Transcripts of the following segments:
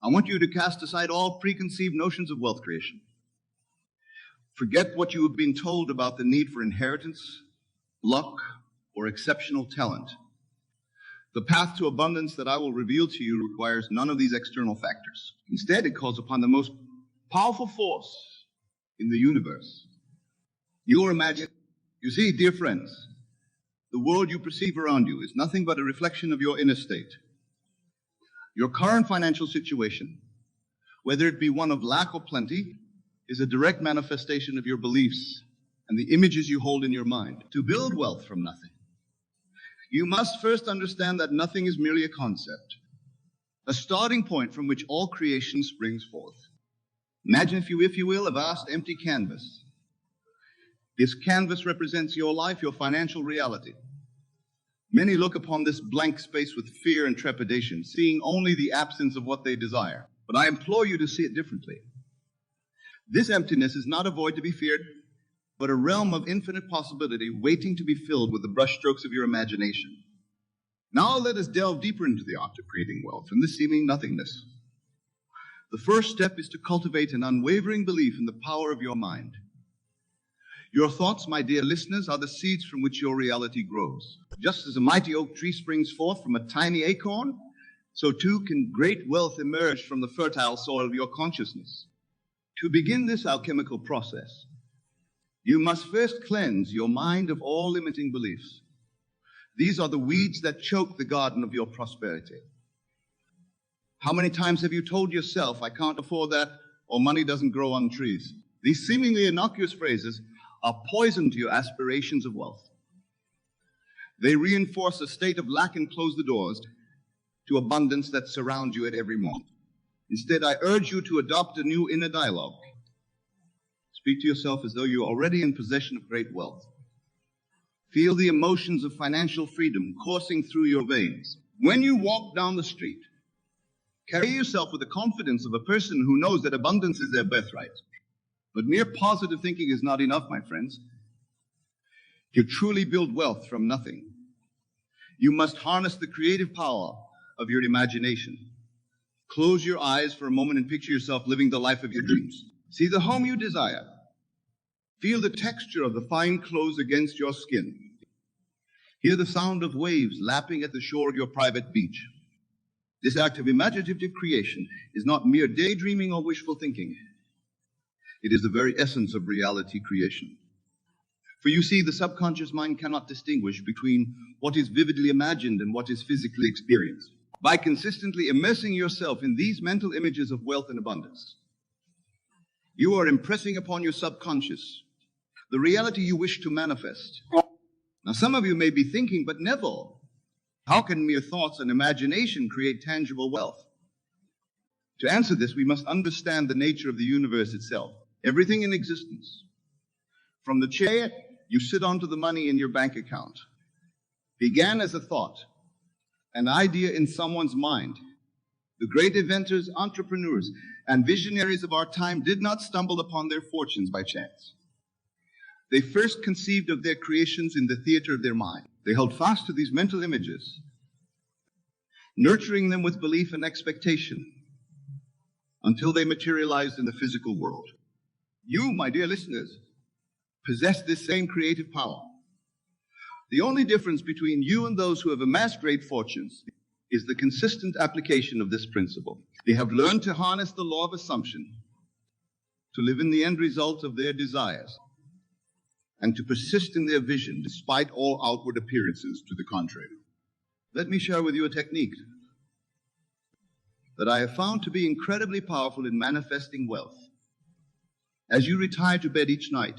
I want you to cast aside all preconceived notions of wealth creation. Forget what you have been told about the need for inheritance, luck, or exceptional talent. The path to abundance that I will reveal to you requires none of these external factors. Instead, it calls upon the most powerful force in the universe. Your imagination. You see, dear friends, the world you perceive around you is nothing but a reflection of your inner state. Your current financial situation, whether it be one of lack or plenty, is a direct manifestation of your beliefs and the images you hold in your mind. To build wealth from nothing, you must first understand that nothing is merely a concept, a starting point from which all creation springs forth. Imagine, if you will, a vast empty canvas. This canvas represents your life, your financial reality. Many look upon this blank space with fear and trepidation, seeing only the absence of what they desire. But I implore you to see it differently. This emptiness is not a void to be feared, but a realm of infinite possibility waiting to be filled with the brushstrokes of your imagination. Now let us delve deeper into the art of creating wealth from this seeming nothingness. The first step is to cultivate an unwavering belief in the power of your mind. Your thoughts, my dear listeners, are the seeds from which your reality grows. Just as a mighty oak tree springs forth from a tiny acorn, so too can great wealth emerge from the fertile soil of your consciousness. To begin this alchemical process, you must first cleanse your mind of all limiting beliefs. These are the weeds that choke the garden of your prosperity. How many times have you told yourself, I can't afford that, or money doesn't grow on trees? These seemingly innocuous phrases are poison to your aspirations of wealth. They reinforce a state of lack and close the doors to abundance that surrounds you at every moment. Instead, I urge you to adopt a new inner dialogue. Speak to yourself as though you're already in possession of great wealth. Feel the emotions of financial freedom coursing through your veins. When you walk down the street, carry yourself with the confidence of a person who knows that abundance is their birthright. But mere positive thinking is not enough, my friends. To truly build wealth from nothing, you must harness the creative power of your imagination. Close your eyes for a moment and picture yourself living the life of your dreams. See the home you desire. Feel the texture of the fine clothes against your skin. Hear the sound of waves lapping at the shore of your private beach. This act of imaginative creation is not mere daydreaming or wishful thinking. It is the very essence of reality creation. For you see, the subconscious mind cannot distinguish between what is vividly imagined and what is physically experienced. By consistently immersing yourself in these mental images of wealth and abundance, you are impressing upon your subconscious the reality you wish to manifest. Now, some of you may be thinking, but Neville, how can mere thoughts and imagination create tangible wealth? To answer this, we must understand the nature of the universe itself. Everything in existence, from the chair you sit on to the money in your bank account, began as a thought, an idea in someone's mind. The great inventors, entrepreneurs, and visionaries of our time did not stumble upon their fortunes by chance. They first conceived of their creations in the theater of their mind. They held fast to these mental images, nurturing them with belief and expectation until they materialized in the physical world. You, my dear listeners, possess this same creative power. The only difference between you and those who have amassed great fortunes is the consistent application of this principle. They have learned to harness the law of assumption, to live in the end result of their desires, and to persist in their vision despite all outward appearances to the contrary. Let me share with you a technique that I have found to be incredibly powerful in manifesting wealth. As you retire to bed each night,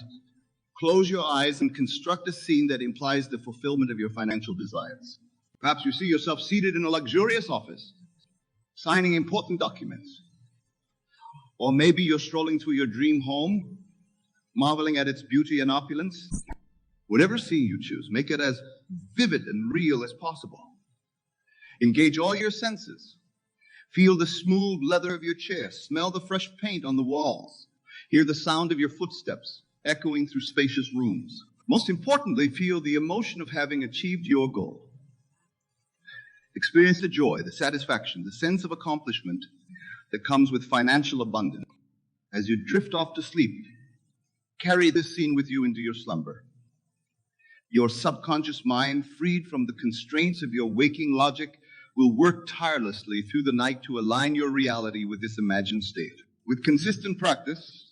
close your eyes and construct a scene that implies the fulfillment of your financial desires. Perhaps you see yourself seated in a luxurious office, signing important documents. Or maybe you're strolling through your dream home, marveling at its beauty and opulence. Whatever scene you choose, make it as vivid and real as possible. Engage all your senses. Feel the smooth leather of your chair. Smell the fresh paint on the walls. Hear the sound of your footsteps echoing through spacious rooms. Most importantly, feel the emotion of having achieved your goal. Experience the joy, the satisfaction, the sense of accomplishment that comes with financial abundance. As you drift off to sleep, carry this scene with you into your slumber. Your subconscious mind, freed from the constraints of your waking logic, will work tirelessly through the night to align your reality with this imagined state. With consistent practice,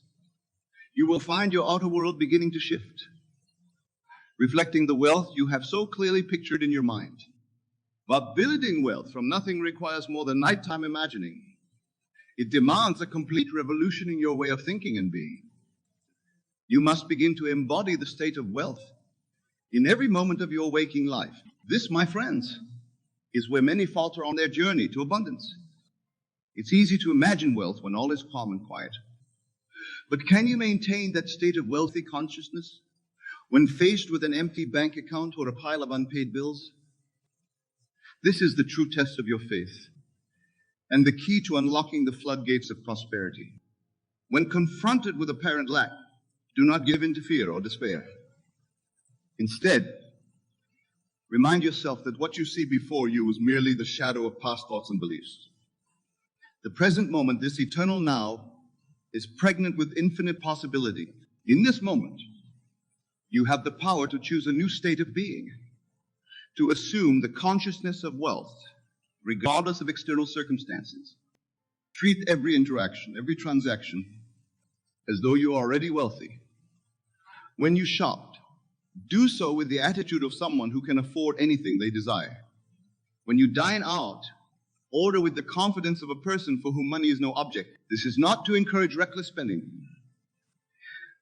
you will find your outer world beginning to shift, reflecting the wealth you have so clearly pictured in your mind. But building wealth from nothing requires more than nighttime imagining. It demands a complete revolution in your way of thinking and being. You must begin to embody the state of wealth in every moment of your waking life. This, my friends, is where many falter on their journey to abundance. It's easy to imagine wealth when all is calm and quiet. But can you maintain that state of wealthy consciousness when faced with an empty bank account or a pile of unpaid bills? This is the true test of your faith and the key to unlocking the floodgates of prosperity. When confronted with apparent lack, do not give in to fear or despair. Instead, remind yourself that what you see before you is merely the shadow of past thoughts and beliefs. The present moment, this eternal now, is pregnant with infinite possibility. In this moment, you have the power to choose a new state of being, to assume the consciousness of wealth, regardless of external circumstances. Treat every interaction, every transaction, as though you are already wealthy. When you shop, do so with the attitude of someone who can afford anything they desire. When you dine out, order with the confidence of a person for whom money is no object. This is not to encourage reckless spending,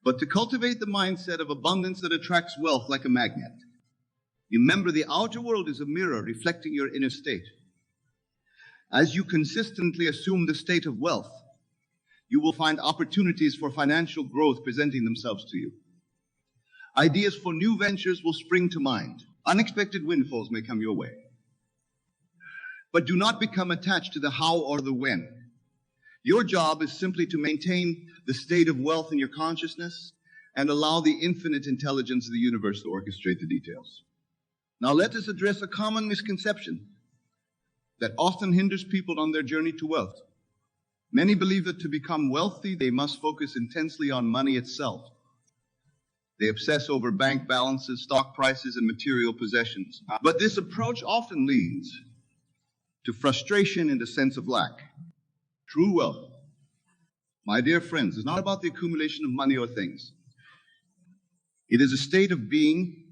but to cultivate the mindset of abundance that attracts wealth like a magnet. Remember, the outer world is a mirror reflecting your inner state. As you consistently assume the state of wealth, you will find opportunities for financial growth presenting themselves to you. Ideas for new ventures will spring to mind. Unexpected windfalls may come your way. But do not become attached to the how or the when. Your job is simply to maintain the state of wealth in your consciousness and allow the infinite intelligence of the universe to orchestrate the details. Now let us address a common misconception that often hinders people on their journey to wealth. Many believe that to become wealthy, they must focus intensely on money itself. They obsess over bank balances, stock prices, and material possessions. But this approach often leads to frustration and a sense of lack. True wealth, my dear friends, is not about the accumulation of money or things. It is a state of being,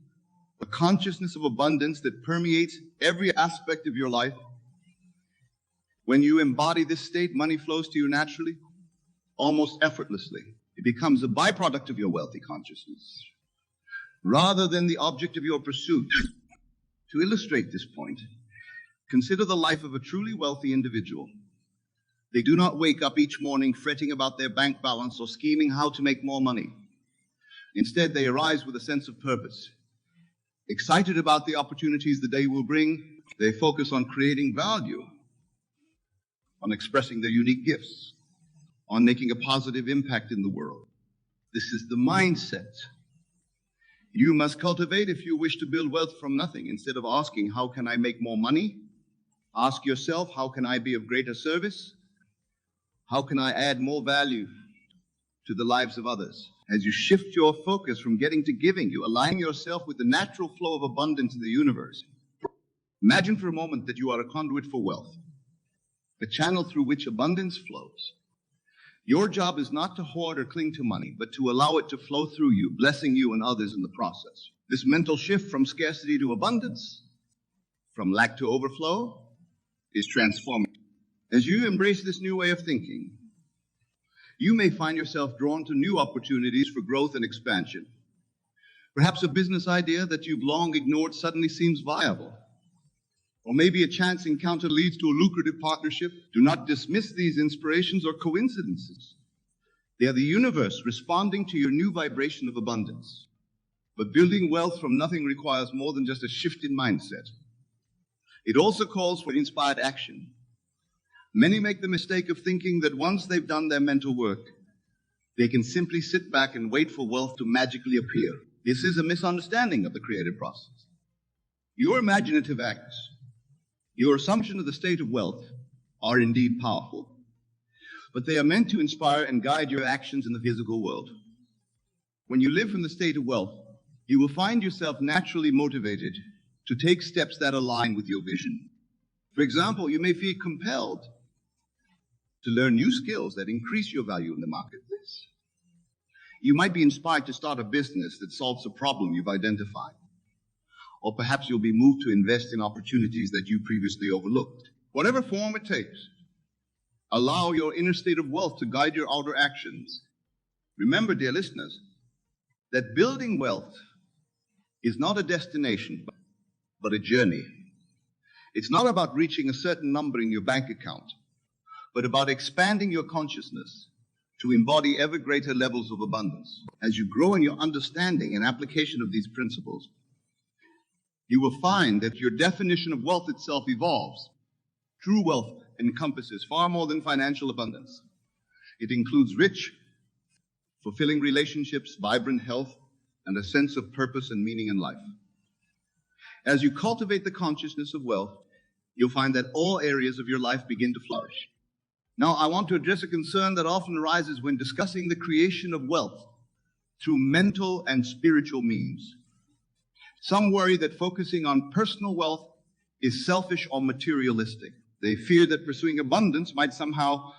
a consciousness of abundance that permeates every aspect of your life. When you embody this state, money flows to you naturally, almost effortlessly. It becomes a byproduct of your wealthy consciousness, rather than the object of your pursuit. To illustrate this point, consider the life of a truly wealthy individual. They do not wake up each morning fretting about their bank balance or scheming how to make more money. Instead, they arise with a sense of purpose. Excited about the opportunities the day will bring, they focus on creating value, on expressing their unique gifts, on making a positive impact in the world. This is the mindset you must cultivate if you wish to build wealth from nothing. Instead of asking, how can I make more money? Ask yourself, how can I be of greater service? How can I add more value to the lives of others? As you shift your focus from getting to giving, you align yourself with the natural flow of abundance in the universe. Imagine for a moment that you are a conduit for wealth, the channel through which abundance flows. Your job is not to hoard or cling to money, but to allow it to flow through you, blessing you and others in the process. This mental shift from scarcity to abundance, from lack to overflow, is transforming. As you embrace this new way of thinking, you may find yourself drawn to new opportunities for growth and expansion. Perhaps a business idea that you've long ignored suddenly seems viable. Or maybe a chance encounter leads to a lucrative partnership. Do not dismiss these inspirations or coincidences. They are the universe responding to your new vibration of abundance. But building wealth from nothing requires more than just a shift in mindset. It also calls for inspired action. Many make the mistake of thinking that once they've done their mental work, they can simply sit back and wait for wealth to magically appear. This is a misunderstanding of the creative process. Your imaginative acts, your assumption of the state of wealth, are indeed powerful. but they are meant to inspire and guide your actions in the physical world. When you live from the state of wealth, you will find yourself naturally motivated to take steps that align with your vision. For example, you may feel compelled to learn new skills that increase your value in the marketplace. You might be inspired to start a business that solves a problem you've identified. Or perhaps you'll be moved to invest in opportunities that you previously overlooked. Whatever form it takes, allow your inner state of wealth to guide your outer actions. Remember, dear listeners, that building wealth is not a destination, but a journey. It's not about reaching a certain number in your bank account, but about expanding your consciousness to embody ever greater levels of abundance. As you grow in your understanding and application of these principles, you will find that your definition of wealth itself evolves. True wealth encompasses far more than financial abundance. It includes rich, fulfilling relationships, vibrant health, and a sense of purpose and meaning in life. As you cultivate the consciousness of wealth, you'll find that all areas of your life begin to flourish. Now, I want to address a concern that often arises when discussing the creation of wealth through mental and spiritual means. Some worry that focusing on personal wealth is selfish or materialistic. They fear that pursuing abundance might somehow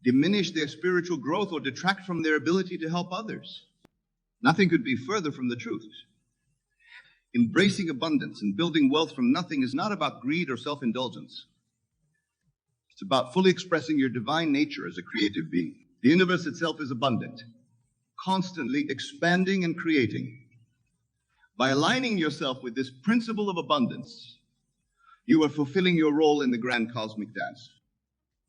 diminish their spiritual growth or detract from their ability to help others. Nothing could be further from the truth. Embracing abundance and building wealth from nothing is not about greed or self-indulgence. It's about fully expressing your divine nature as a creative being. The universe itself is abundant, constantly expanding and creating. By aligning yourself with this principle of abundance, you are fulfilling your role in the grand cosmic dance.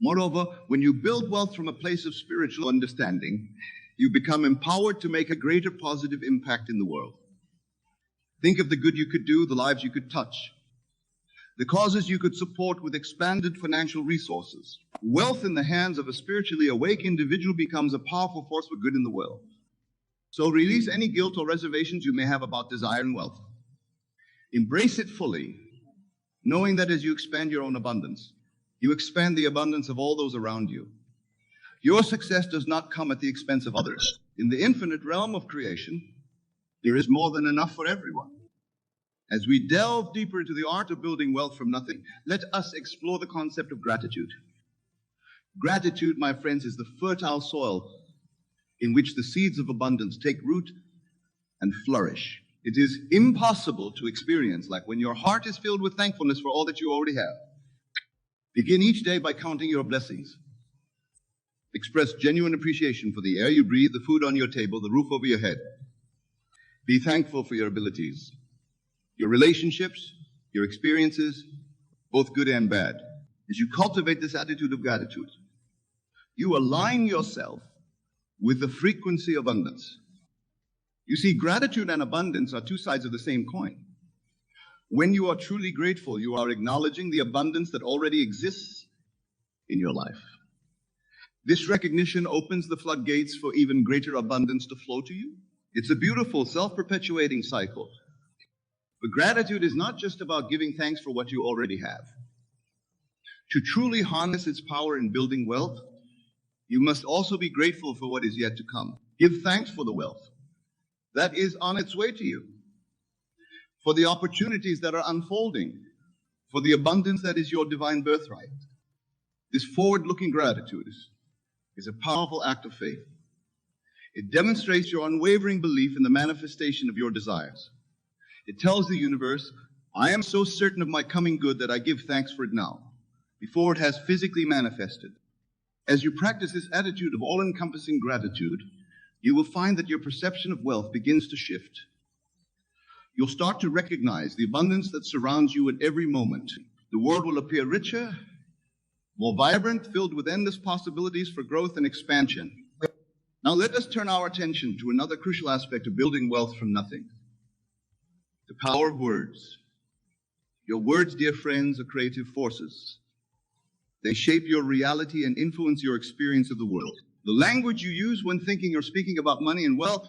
Moreover, when you build wealth from a place of spiritual understanding, you become empowered to make a greater positive impact in the world. Think of the good you could do, the lives you could touch, the causes you could support with expanded financial resources. Wealth in the hands of a spiritually awake individual becomes a powerful force for good in the world. So release any guilt or reservations you may have about desire and wealth. Embrace it fully, knowing that as you expand your own abundance, you expand the abundance of all those around you. Your success does not come at the expense of others. In the infinite realm of creation, there is more than enough for everyone. As we delve deeper into the art of building wealth from nothing, let us explore the concept of gratitude. Gratitude, my friends, is the fertile soil in which the seeds of abundance take root and flourish. It is impossible to experience like when your heart is filled with thankfulness for all that you already have. Begin each day by counting your blessings. Express genuine appreciation for the air you breathe, the food on your table, the roof over your head. Be thankful for your abilities, your relationships, your experiences, both good and bad. As you cultivate this attitude of gratitude, you align yourself with the frequency of abundance. You see, gratitude and abundance are two sides of the same coin. When you are truly grateful, you are acknowledging the abundance that already exists in your life. This recognition opens the floodgates for even greater abundance to flow to you. It's a beautiful, self-perpetuating cycle. But gratitude is not just about giving thanks for what you already have. To truly harness its power in building wealth, you must also be grateful for what is yet to come. Give thanks for the wealth that is on its way to you, for the opportunities that are unfolding, for the abundance that is your divine birthright. This forward-looking gratitude is a powerful act of faith. It demonstrates your unwavering belief in the manifestation of your desires. It tells the universe, I am so certain of my coming good that I give thanks for it now, before it has physically manifested. As you practice this attitude of all-encompassing gratitude, you will find that your perception of wealth begins to shift. You'll start to recognize the abundance that surrounds you at every moment. The world will appear richer, more vibrant, filled with endless possibilities for growth and expansion. Now let us turn our attention to another crucial aspect of building wealth from nothing: the power of words. Your words, dear friends, are creative forces. They shape your reality and influence your experience of the world. The language you use when thinking or speaking about money and wealth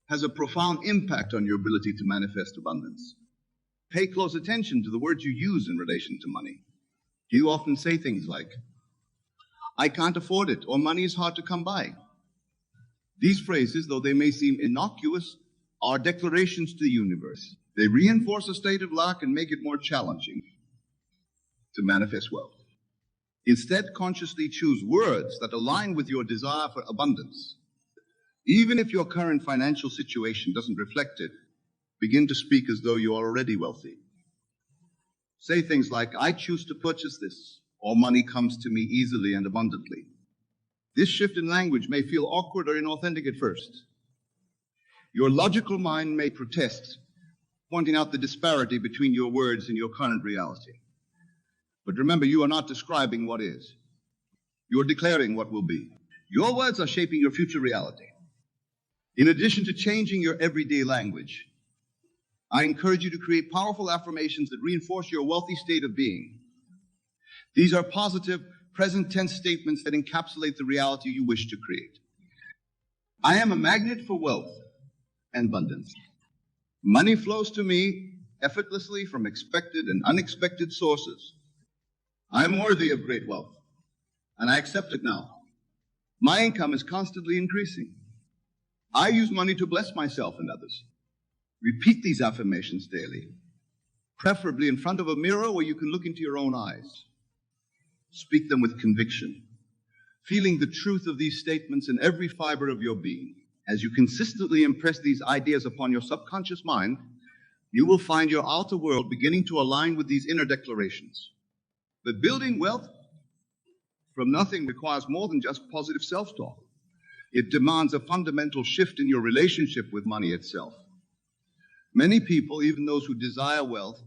has a profound impact on your ability to manifest abundance. Pay close attention to the words you use in relation to money. Do you often say things like, I can't afford it, or money is hard to come by. These phrases, though they may seem innocuous, are declarations to the universe. They reinforce a state of lack and make it more challenging to manifest wealth. Instead, consciously choose words that align with your desire for abundance. Even if your current financial situation doesn't reflect it, begin to speak as though you are already wealthy. Say things like, I choose to purchase this, or money comes to me easily and abundantly. This shift in language may feel awkward or inauthentic at first. Your logical mind may protest, pointing out the disparity between your words and your current reality. But remember, you are not describing what is. You're declaring what will be. Your words are shaping your future reality. In addition to changing your everyday language, I encourage you to create powerful affirmations that reinforce your wealthy state of being. These are positive, present tense statements that encapsulate the reality you wish to create. I am a magnet for wealth and abundance. Money flows to me effortlessly from expected and unexpected sources. I am worthy of great wealth, and I accept it now. My income is constantly increasing. I use money to bless myself and others. Repeat these affirmations daily, preferably in front of a mirror where you can look into your own eyes. Speak them with conviction, feeling the truth of these statements in every fiber of your being. As you consistently impress these ideas upon your subconscious mind, you will find your outer world beginning to align with these inner declarations. But building wealth from nothing requires more than just positive self-talk. It demands a fundamental shift in your relationship with money itself. Many people, even those who desire wealth,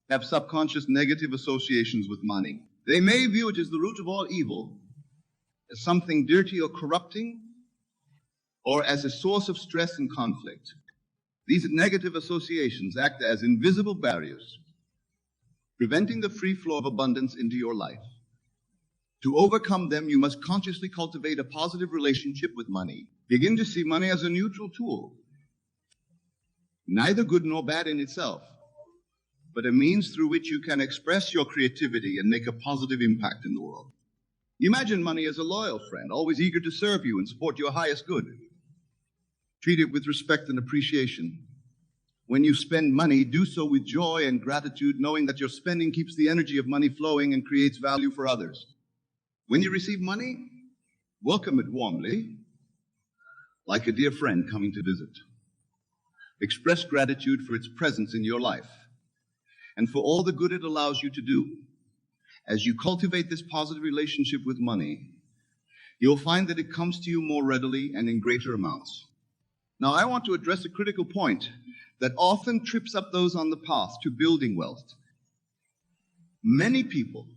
have subconscious negative associations with money. They may view it as the root of all evil, as something dirty or corrupting, or as a source of stress and conflict. These negative associations act as invisible barriers, preventing the free flow of abundance into your life. To overcome them, you must consciously cultivate a positive relationship with money. Begin to see money as a neutral tool, neither good nor bad in itself, but a means through which you can express your creativity and make a positive impact in the world. Imagine money as a loyal friend, always eager to serve you and support your highest good. Treat it with respect and appreciation. When you spend money, do so with joy and gratitude, knowing that your spending keeps the energy of money flowing and creates value for others. When you receive money, welcome it warmly, like a dear friend coming to visit. Express gratitude for its presence in your life and for all the good it allows you to do. As you cultivate this positive relationship with money, you'll find that it comes to you more readily and in greater amounts. Now, I want to address a critical point that often trips up those on the path to building wealth. Many people,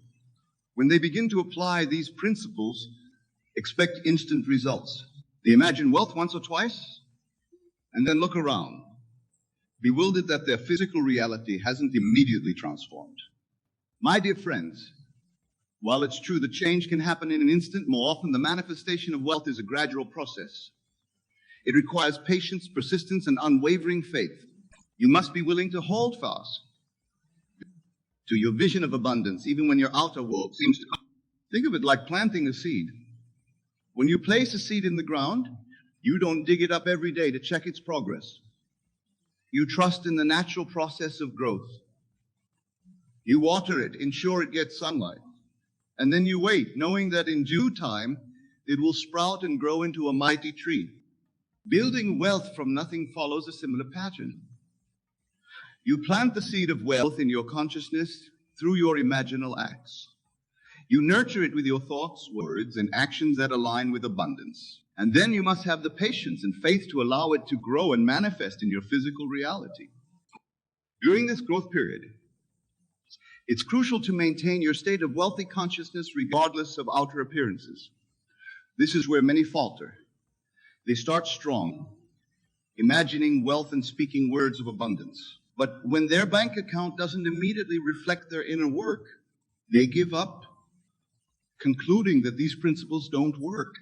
when they begin to apply these principles, expect instant results. They imagine wealth once or twice and then look around, bewildered that their physical reality hasn't immediately transformed. My dear friends, while it's true that change can happen in an instant, more often the manifestation of wealth is a gradual process. It requires patience, persistence, and unwavering faith. You must be willing to hold fast to your vision of abundance, even when your outer world seems to... Think of it like planting a seed. When you place a seed in the ground, you don't dig it up every day to check its progress. You trust in the natural process of growth. You water it, ensure it gets sunlight, and then you wait, knowing that in due time, it will sprout and grow into a mighty tree. Building wealth from nothing follows a similar pattern. You plant the seed of wealth in your consciousness through your imaginal acts. You nurture it with your thoughts, words, and actions that align with abundance. And then you must have the patience and faith to allow it to grow and manifest in your physical reality. During this growth period, it's crucial to maintain your state of wealthy consciousness regardless of outer appearances. This is where many falter. They start strong, imagining wealth and speaking words of abundance. But when their bank account doesn't immediately reflect their inner work, they give up, concluding that these principles don't work.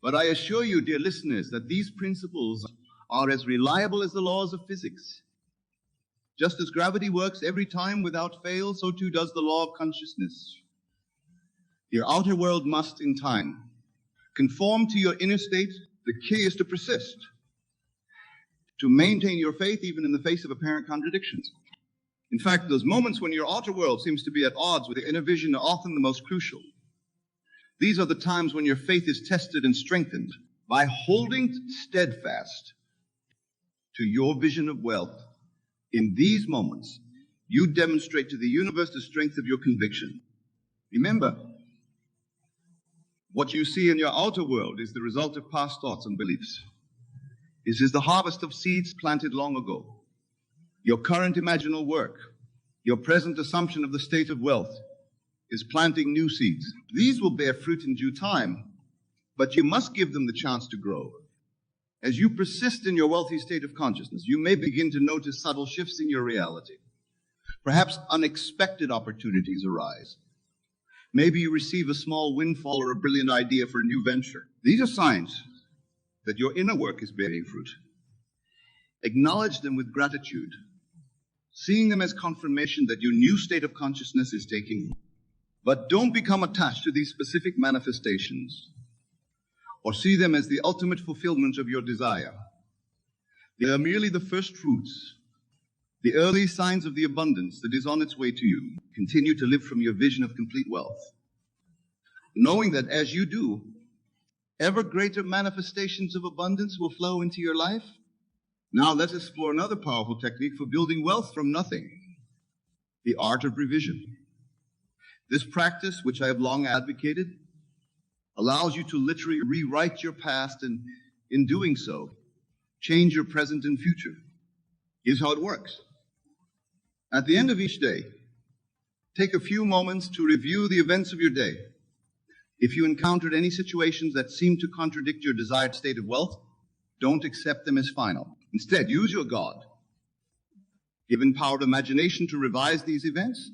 But I assure you, dear listeners, that these principles are as reliable as the laws of physics. Just as gravity works every time without fail, so too does the law of consciousness. Your outer world must, in time, conform to your inner state. The key is to persist, to maintain your faith even in the face of apparent contradictions. In fact, those moments when your outer world seems to be at odds with your inner vision are often the most crucial. These are the times when your faith is tested and strengthened. By holding steadfast to your vision of wealth, in these moments, you demonstrate to the universe the strength of your conviction. Remember, what you see in your outer world is the result of past thoughts and beliefs. This is the harvest of seeds planted long ago. Your current imaginal work, your present assumption of the state of wealth, is planting new seeds. These will bear fruit in due time, but you must give them the chance to grow. As you persist in your wealthy state of consciousness, you may begin to notice subtle shifts in your reality. Perhaps unexpected opportunities arise. Maybe you receive a small windfall or a brilliant idea for a new venture. These are signs that your inner work is bearing fruit. Acknowledge them with gratitude, seeing them as confirmation that your new state of consciousness is taking root. But don't become attached to these specific manifestations or see them as the ultimate fulfillment of your desire. They are merely the first fruits, the early signs of the abundance that is on its way to you. Continue to live from your vision of complete wealth, knowing that as you do, ever greater manifestations of abundance will flow into your life. Now let's explore another powerful technique for building wealth from nothing, the art of revision. This practice, which I have long advocated, allows you to literally rewrite your past and, in doing so, change your present and future. Here's how it works. At the end of each day, take a few moments to review the events of your day. If you encountered any situations that seem to contradict your desired state of wealth, don't accept them as final. Instead, use your God, give empowered imagination to revise these events.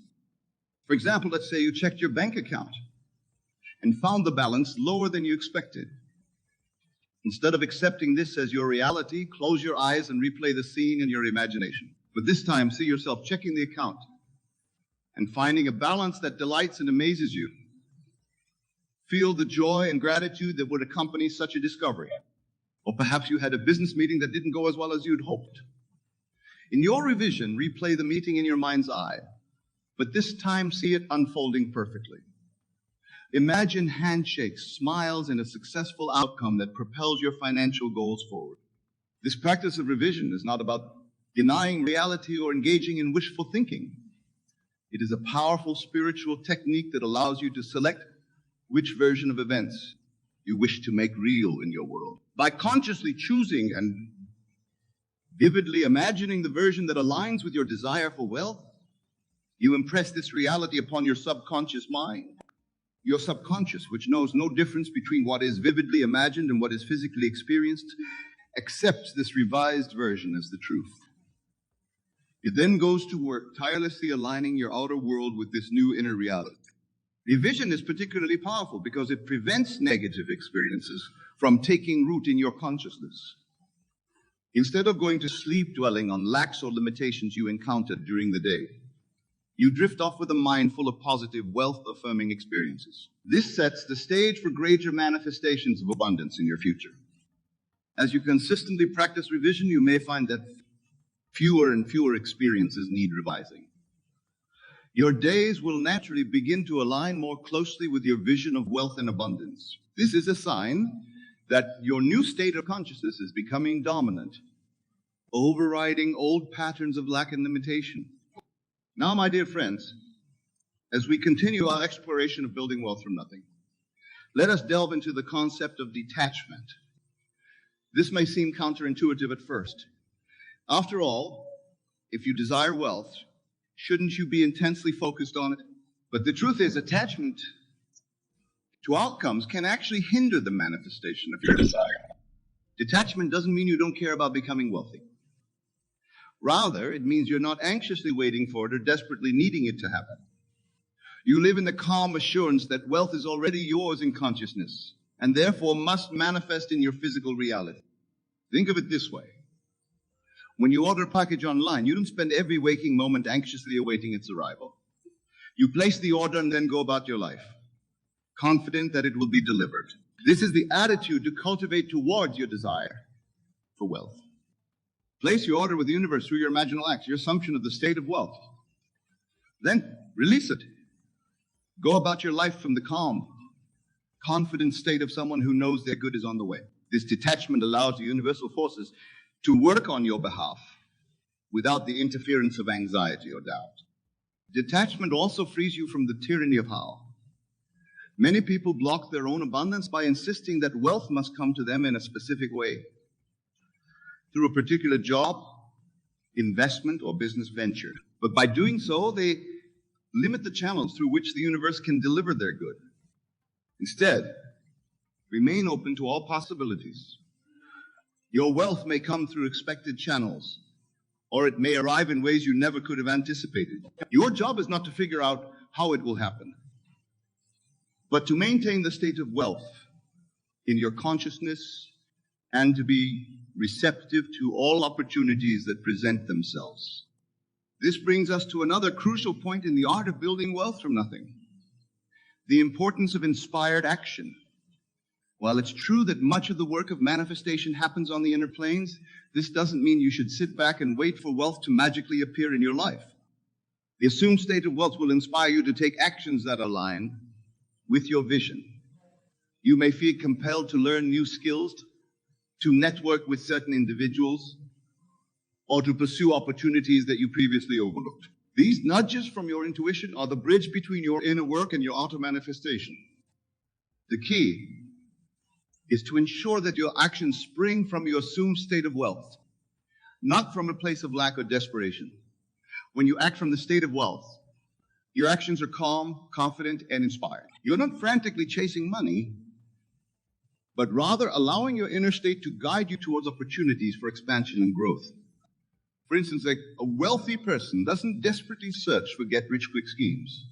For example, let's say you checked your bank account and found the balance lower than you expected. Instead of accepting this as your reality, close your eyes and replay the scene in your imagination. But this time, see yourself checking the account and finding a balance that delights and amazes you. Feel the joy and gratitude that would accompany such a discovery. Or perhaps you had a business meeting that didn't go as well as you'd hoped. In your revision, replay the meeting in your mind's eye, but this time see it unfolding perfectly. Imagine handshakes, smiles, and a successful outcome that propels your financial goals forward. This practice of revision is not about denying reality or engaging in wishful thinking. It is a powerful spiritual technique that allows you to select which version of events you wish to make real in your world. By consciously choosing and vividly imagining the version that aligns with your desire for wealth, you impress this reality upon your subconscious mind. Your subconscious, which knows no difference between what is vividly imagined and what is physically experienced, accepts this revised version as the truth. It then goes to work tirelessly aligning your outer world with this new inner reality. Revision is particularly powerful because it prevents negative experiences from taking root in your consciousness. Instead of going to sleep dwelling on lacks or limitations you encountered during the day, you drift off with a mind full of positive, wealth-affirming experiences. This sets the stage for greater manifestations of abundance in your future. As you consistently practice revision, you may find that fewer and fewer experiences need revising. Your days will naturally begin to align more closely with your vision of wealth and abundance. This is a sign that your new state of consciousness is becoming dominant, overriding old patterns of lack and limitation. Now, my dear friends, as we continue our exploration of building wealth from nothing, let us delve into the concept of detachment. This may seem counterintuitive at first. After all, if you desire wealth, shouldn't you be intensely focused on it? But the truth is, attachment to outcomes can actually hinder the manifestation of your desire. Detachment doesn't mean you don't care about becoming wealthy. Rather, it means you're not anxiously waiting for it or desperately needing it to happen. You live in the calm assurance that wealth is already yours in consciousness and therefore must manifest in your physical reality. Think of it this way. When you order a package online, you don't spend every waking moment anxiously awaiting its arrival. You place the order and then go about your life. confident that it will be delivered. This is the attitude to cultivate towards your desire for wealth. Place your order with the universe through your imaginal acts, your assumption of the state of wealth. Then release it. Go about your life from the calm, confident state of someone who knows their good is on the way. This detachment allows the universal forces to work on your behalf without the interference of anxiety or doubt. Detachment also frees you from the tyranny of how. Many people block their own abundance by insisting that wealth must come to them in a specific way, through a particular job, investment, or business venture. But by doing so, they limit the channels through which the universe can deliver their good. Instead, remain open to all possibilities. Your wealth may come through expected channels, or it may arrive in ways you never could have anticipated. Your job is not to figure out how it will happen, but to maintain the state of wealth in your consciousness and to be receptive to all opportunities that present themselves. This brings us to another crucial point in the art of building wealth from nothing: the importance of inspired action. While it's true that much of the work of manifestation happens on the inner planes, this doesn't mean you should sit back and wait for wealth to magically appear in your life. The assumed state of wealth will inspire you to take actions that align with your vision. You may feel compelled to learn new skills, to network with certain individuals, or to pursue opportunities that you previously overlooked. These nudges from your intuition are the bridge between your inner work and your outer manifestation. The key is to ensure that your actions spring from your assumed state of wealth, not from a place of lack or desperation. When you act from the state of wealth, your actions are calm, confident, and inspired. You're not frantically chasing money, but rather allowing your inner state to guide you towards opportunities for expansion and growth. For instance, a wealthy person doesn't desperately search for get-rich-quick schemes.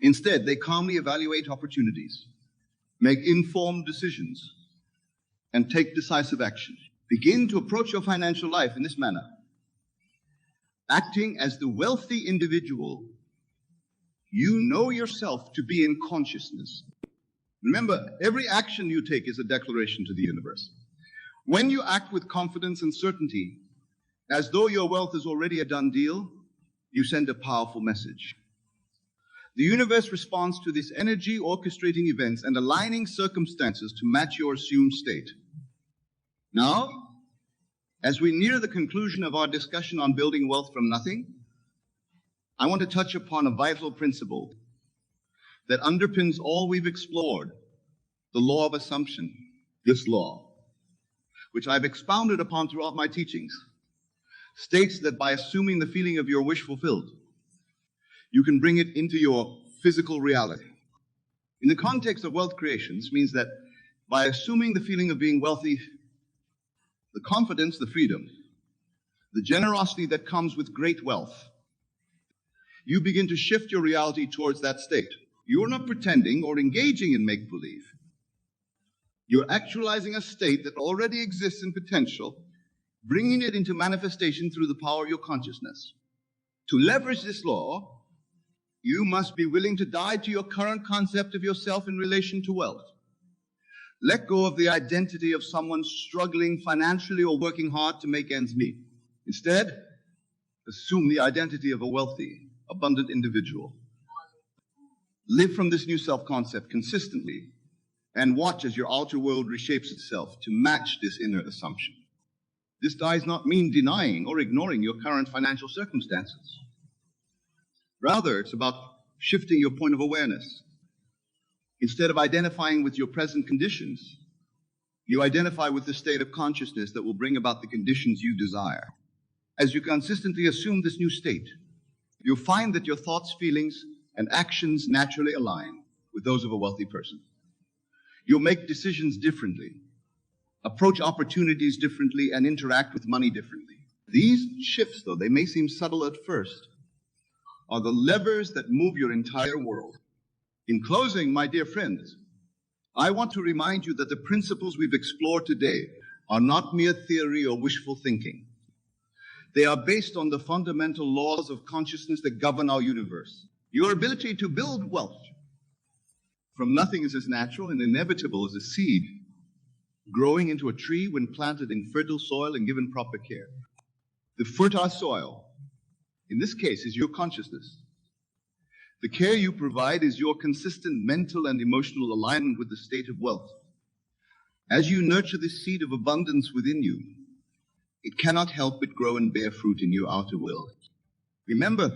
Instead, they calmly evaluate opportunities, make informed decisions, and take decisive action. Begin to approach your financial life in this manner. Acting as the wealthy individual, you know yourself to be in consciousness. Remember, every action you take is a declaration to the universe. When you act with confidence and certainty, as though your wealth is already a done deal, you send a powerful message. The universe responds to this energy, orchestrating events and aligning circumstances to match your assumed state. Now, as we near the conclusion of our discussion on building wealth from nothing, I want to touch upon a vital principle that underpins all we've explored, the law of assumption. This law, which I've expounded upon throughout my teachings, states that by assuming the feeling of your wish fulfilled, you can bring it into your physical reality. In the context of wealth creation, this means that by assuming the feeling of being wealthy, the confidence, the freedom, the generosity that comes with great wealth, you begin to shift your reality towards that state. You're not pretending or engaging in make-believe. You're actualizing a state that already exists in potential, bringing it into manifestation through the power of your consciousness. To leverage this law, you must be willing to die to your current concept of yourself in relation to wealth. Let go of the identity of someone struggling financially or working hard to make ends meet. Instead, assume the identity of a wealthy, abundant individual. Live from this new self-concept consistently and watch as your outer world reshapes itself to match this inner assumption. This does not mean denying or ignoring your current financial circumstances. Rather, it's about shifting your point of awareness. Instead of identifying with your present conditions, you identify with the state of consciousness that will bring about the conditions you desire. As you consistently assume this new state, you'll find that your thoughts, feelings, and actions naturally align with those of a wealthy person. You'll make decisions differently, approach opportunities differently, and interact with money differently. These shifts, though they may seem subtle at first, are the levers that move your entire world. In closing, my dear friends, I want to remind you that the principles we've explored today are not mere theory or wishful thinking. They are based on the fundamental laws of consciousness that govern our universe. Your ability to build wealth From nothing is as natural and inevitable as a seed growing into a tree when planted in fertile soil and given proper care. The fertile soil, in this case, is your consciousness. The care you provide is your consistent mental and emotional alignment with the state of wealth. As you nurture this seed of abundance within you, it cannot help but grow and bear fruit in your outer world. Remember,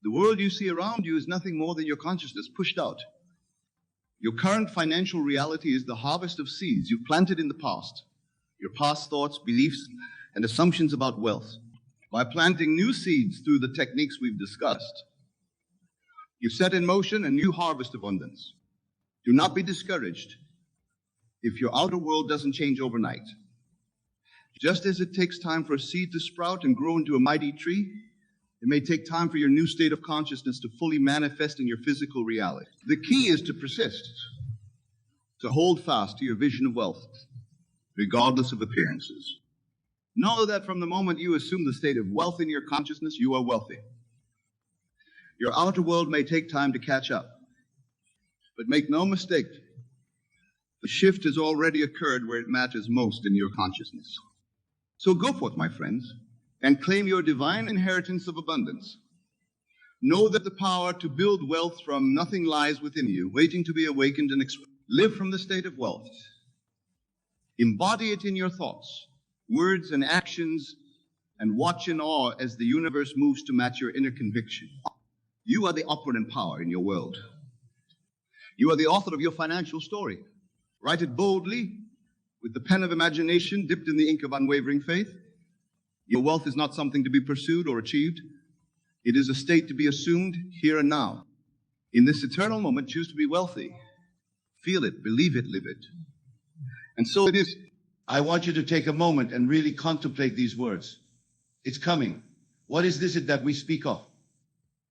the world you see around you is nothing more than your consciousness pushed out. Your current financial reality is the harvest of seeds you've planted in the past, your past thoughts, beliefs, and assumptions about wealth. By planting new seeds through the techniques we've discussed, you set in motion a new harvest of abundance. Do not be discouraged if your outer world doesn't change overnight. Just as it takes time for a seed to sprout and grow into a mighty tree, it may take time for your new state of consciousness to fully manifest in your physical reality. The key is to persist, to hold fast to your vision of wealth, regardless of appearances. Know that from the moment you assume the state of wealth in your consciousness, you are wealthy. Your outer world may take time to catch up, but make no mistake, the shift has already occurred where it matters most in your consciousness. So go forth, my friends, and claim your divine inheritance of abundance. Know that the power to build wealth from nothing lies within you, waiting to be awakened and live from the state of wealth. Embody it in your thoughts, words, and actions, and watch in awe as the universe moves to match your inner conviction. You are the operant power in your world. You are the author of your financial story. Write it boldly, with the pen of imagination dipped in the ink of unwavering faith. Your wealth is not something to be pursued or achieved. It is a state to be assumed here and now. In this eternal moment, choose to be wealthy. Feel it, believe it, live it. And so it is. I want you to take a moment and really contemplate these words. It's coming. What is this that we speak of?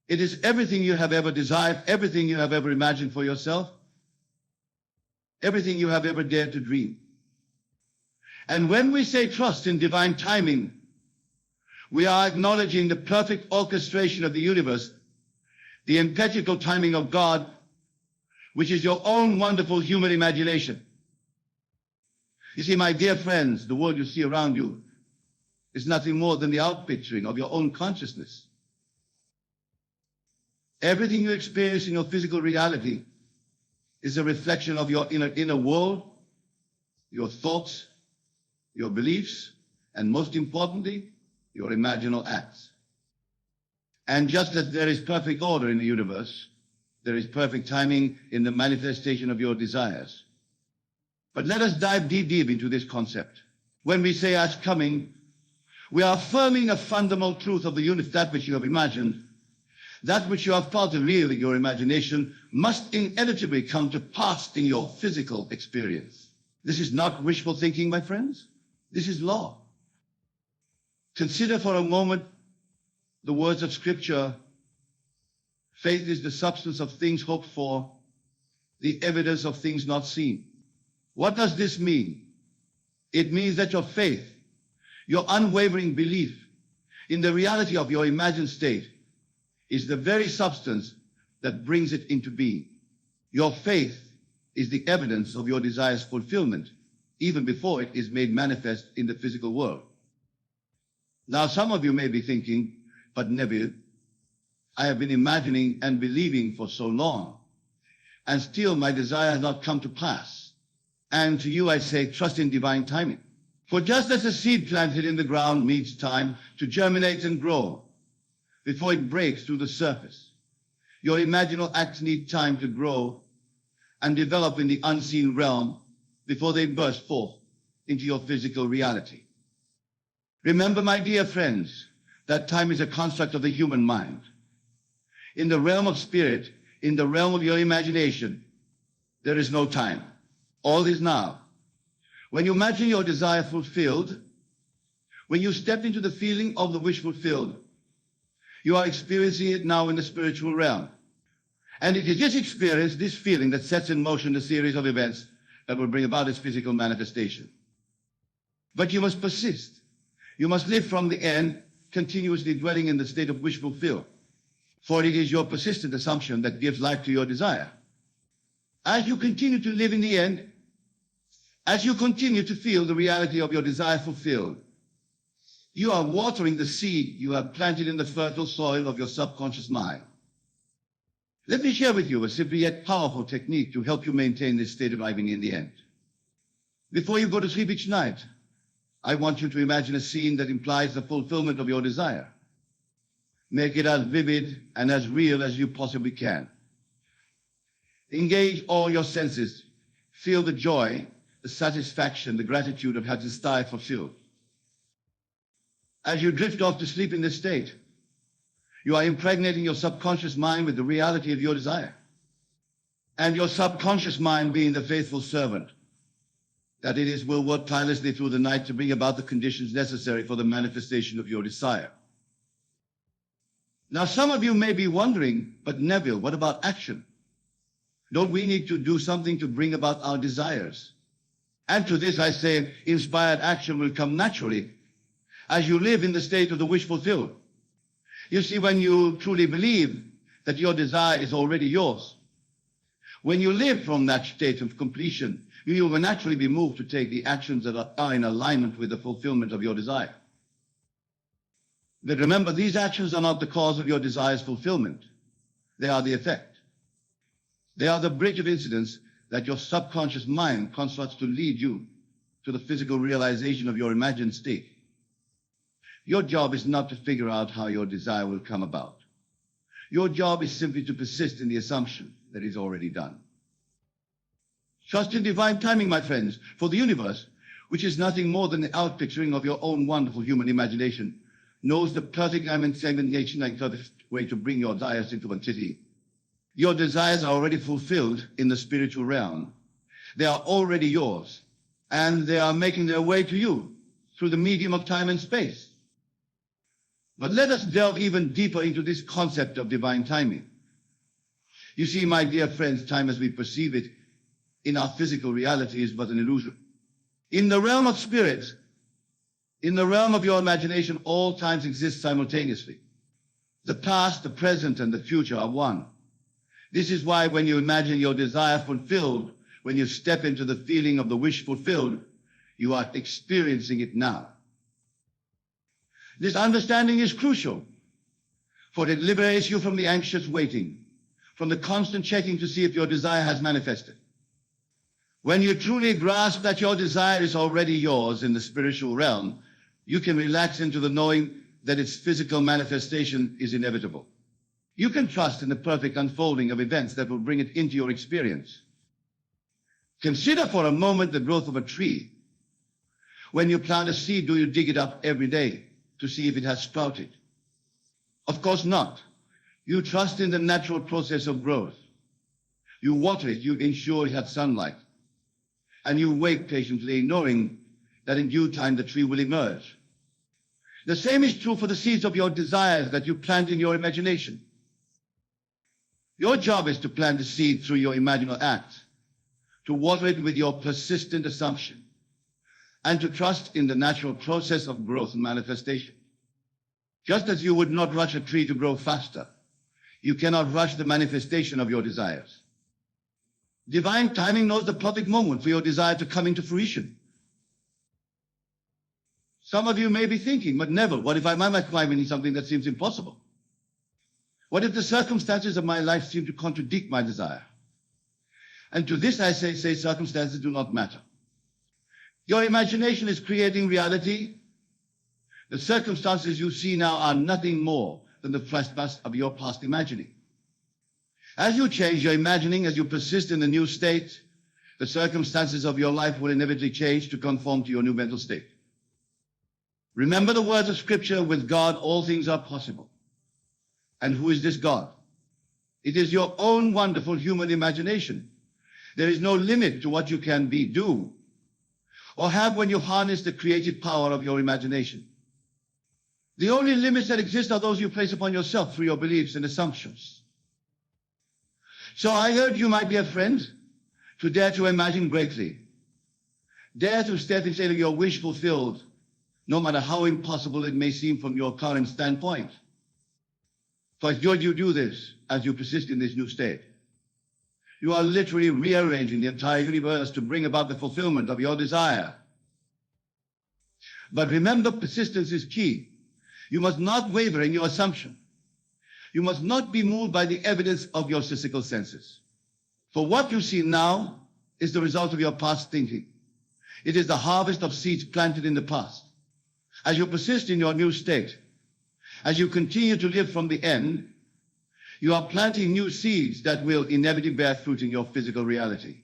It is everything you have ever desired, everything you have ever imagined for yourself, everything you have ever dared to dream. And when we say trust in divine timing, we are acknowledging the perfect orchestration of the universe, the impeccable timing of God, which is your own wonderful human imagination. You see, my dear friends, the world you see around you is nothing more than the outpicturing of your own consciousness. Everything you experience in your physical reality is a reflection of your inner world, your thoughts, your beliefs, and most importantly, your imaginal acts. And just as there is perfect order in the universe, there is perfect timing in the manifestation of your desires. But let us dive deep into this concept. When we say as coming, we are affirming a fundamental truth of the universe, that which you have imagined. That which you have felt real in your imagination must inevitably come to pass in your physical experience. This is not wishful thinking, my friends. This is law. Consider for a moment the words of Scripture. Faith is the substance of things hoped for, the evidence of things not seen. What does this mean? It means that your faith, your unwavering belief in the reality of your imagined state, is the very substance that brings it into being. Your faith is the evidence of your desire's fulfillment, even before it is made manifest in the physical world. Now, some of you may be thinking, but Neville, I have been imagining and believing for so long, and still my desire has not come to pass. And to you I say, trust in divine timing. For just as a seed planted in the ground needs time to germinate and grow before it breaks through the surface, your imaginal acts need time to grow and develop in the unseen realm before they burst forth into your physical reality. Remember, my dear friends, that time is a construct of the human mind. In the realm of spirit, in the realm of your imagination, there is no time. All is now. When you imagine your desire fulfilled, when you step into the feeling of the wish fulfilled, you are experiencing it now in the spiritual realm. And it is this experience, this feeling, that sets in motion the series of events that will bring about its physical manifestation. But you must persist. You must live from the end, continuously dwelling in the state of wish fulfilled. For it is your persistent assumption that gives life to your desire. As you continue to live in the end, as you continue to feel the reality of your desire fulfilled, you are watering the seed you have planted in the fertile soil of your subconscious mind. Let me share with you a simple yet powerful technique to help you maintain this state of living in the end. Before you go to sleep each night, I want you to imagine a scene that implies the fulfillment of your desire. Make it as vivid and as real as you possibly can. Engage all your senses. Feel the joy, the satisfaction, the gratitude of having this desire fulfilled. As you drift off to sleep in this state, you are impregnating your subconscious mind with the reality of your desire. And your subconscious mind, being the faithful servant that it is, will work tirelessly through the night to bring about the conditions necessary for the manifestation of your desire. Now, some of you may be wondering, but Neville, what about action? Don't we need to do something to bring about our desires? And to this I say, inspired action will come naturally as you live in the state of the wish fulfilled. You see, when you truly believe that your desire is already yours, when you live from that state of completion, you will naturally be moved to take the actions that are in alignment with the fulfillment of your desire. But remember, these actions are not the cause of your desire's fulfillment. They are the effect. They are the bridge of incidents that your subconscious mind constructs to lead you to the physical realization of your imagined state. Your job is not to figure out how your desire will come about. Your job is simply to persist in the assumption that it's already done. Trust in divine timing, my friends, for the universe, which is nothing more than the outpicturing of your own wonderful human imagination, knows the perfect segmentation and perfect way to bring your desires into one city. Your desires are already fulfilled in the spiritual realm. They are already yours, and they are making their way to you through the medium of time and space. But let us delve even deeper into this concept of divine timing. You see, my dear friends, time as we perceive it in our physical reality is but an illusion. In the realm of spirit, in the realm of your imagination, all times exist simultaneously. The past, the present, and the future are one. This is why when you imagine your desire fulfilled, when you step into the feeling of the wish fulfilled, you are experiencing it now. This understanding is crucial, for it liberates you from the anxious waiting, from the constant checking to see if your desire has manifested. When you truly grasp that your desire is already yours in the spiritual realm, you can relax into the knowing that its physical manifestation is inevitable. You can trust in the perfect unfolding of events that will bring it into your experience. Consider for a moment the growth of a tree. When you plant a seed, do you dig it up every day to see if it has sprouted? Of course not. You trust in the natural process of growth. You water it, you ensure it has sunlight. And you wait patiently, knowing that in due time the tree will emerge. The same is true for the seeds of your desires that you plant in your imagination. Your job is to plant the seed through your imaginal act, to water it with your persistent assumption, and to trust in the natural process of growth and manifestation. Just as you would not rush a tree to grow faster, you cannot rush the manifestation of your desires. Divine timing knows the perfect moment for your desire to come into fruition. Some of you may be thinking, but Neville, what if I'm imagining something that seems impossible? What if the circumstances of my life seem to contradict my desire? And to this I say circumstances do not matter. Your imagination is creating reality. The circumstances you see now are nothing more than the flashbacks of your past imagining. As you change your imagining, as you persist in the new state, the circumstances of your life will inevitably change to conform to your new mental state. Remember the words of Scripture, with God all things are possible. And who is this God? It is your own wonderful human imagination. There is no limit to what you can be, do, or have when you harness the creative power of your imagination. The only limits that exist are those you place upon yourself through your beliefs and assumptions. So I urge you, my dear friend, to dare to imagine greatly. Dare to step into your wish fulfilled, no matter how impossible it may seem from your current standpoint. For as you do this, as you persist in this new state, You are literally rearranging the entire universe to bring about the fulfillment of your desire. But remember, persistence is key. You must not waver in your assumption. You must not be moved by the evidence of your physical senses. For what you see now is the result of your past thinking. It is the harvest of seeds planted in the past. As you persist in your new state, as you continue to live from the end, you are planting new seeds that will inevitably bear fruit in your physical reality.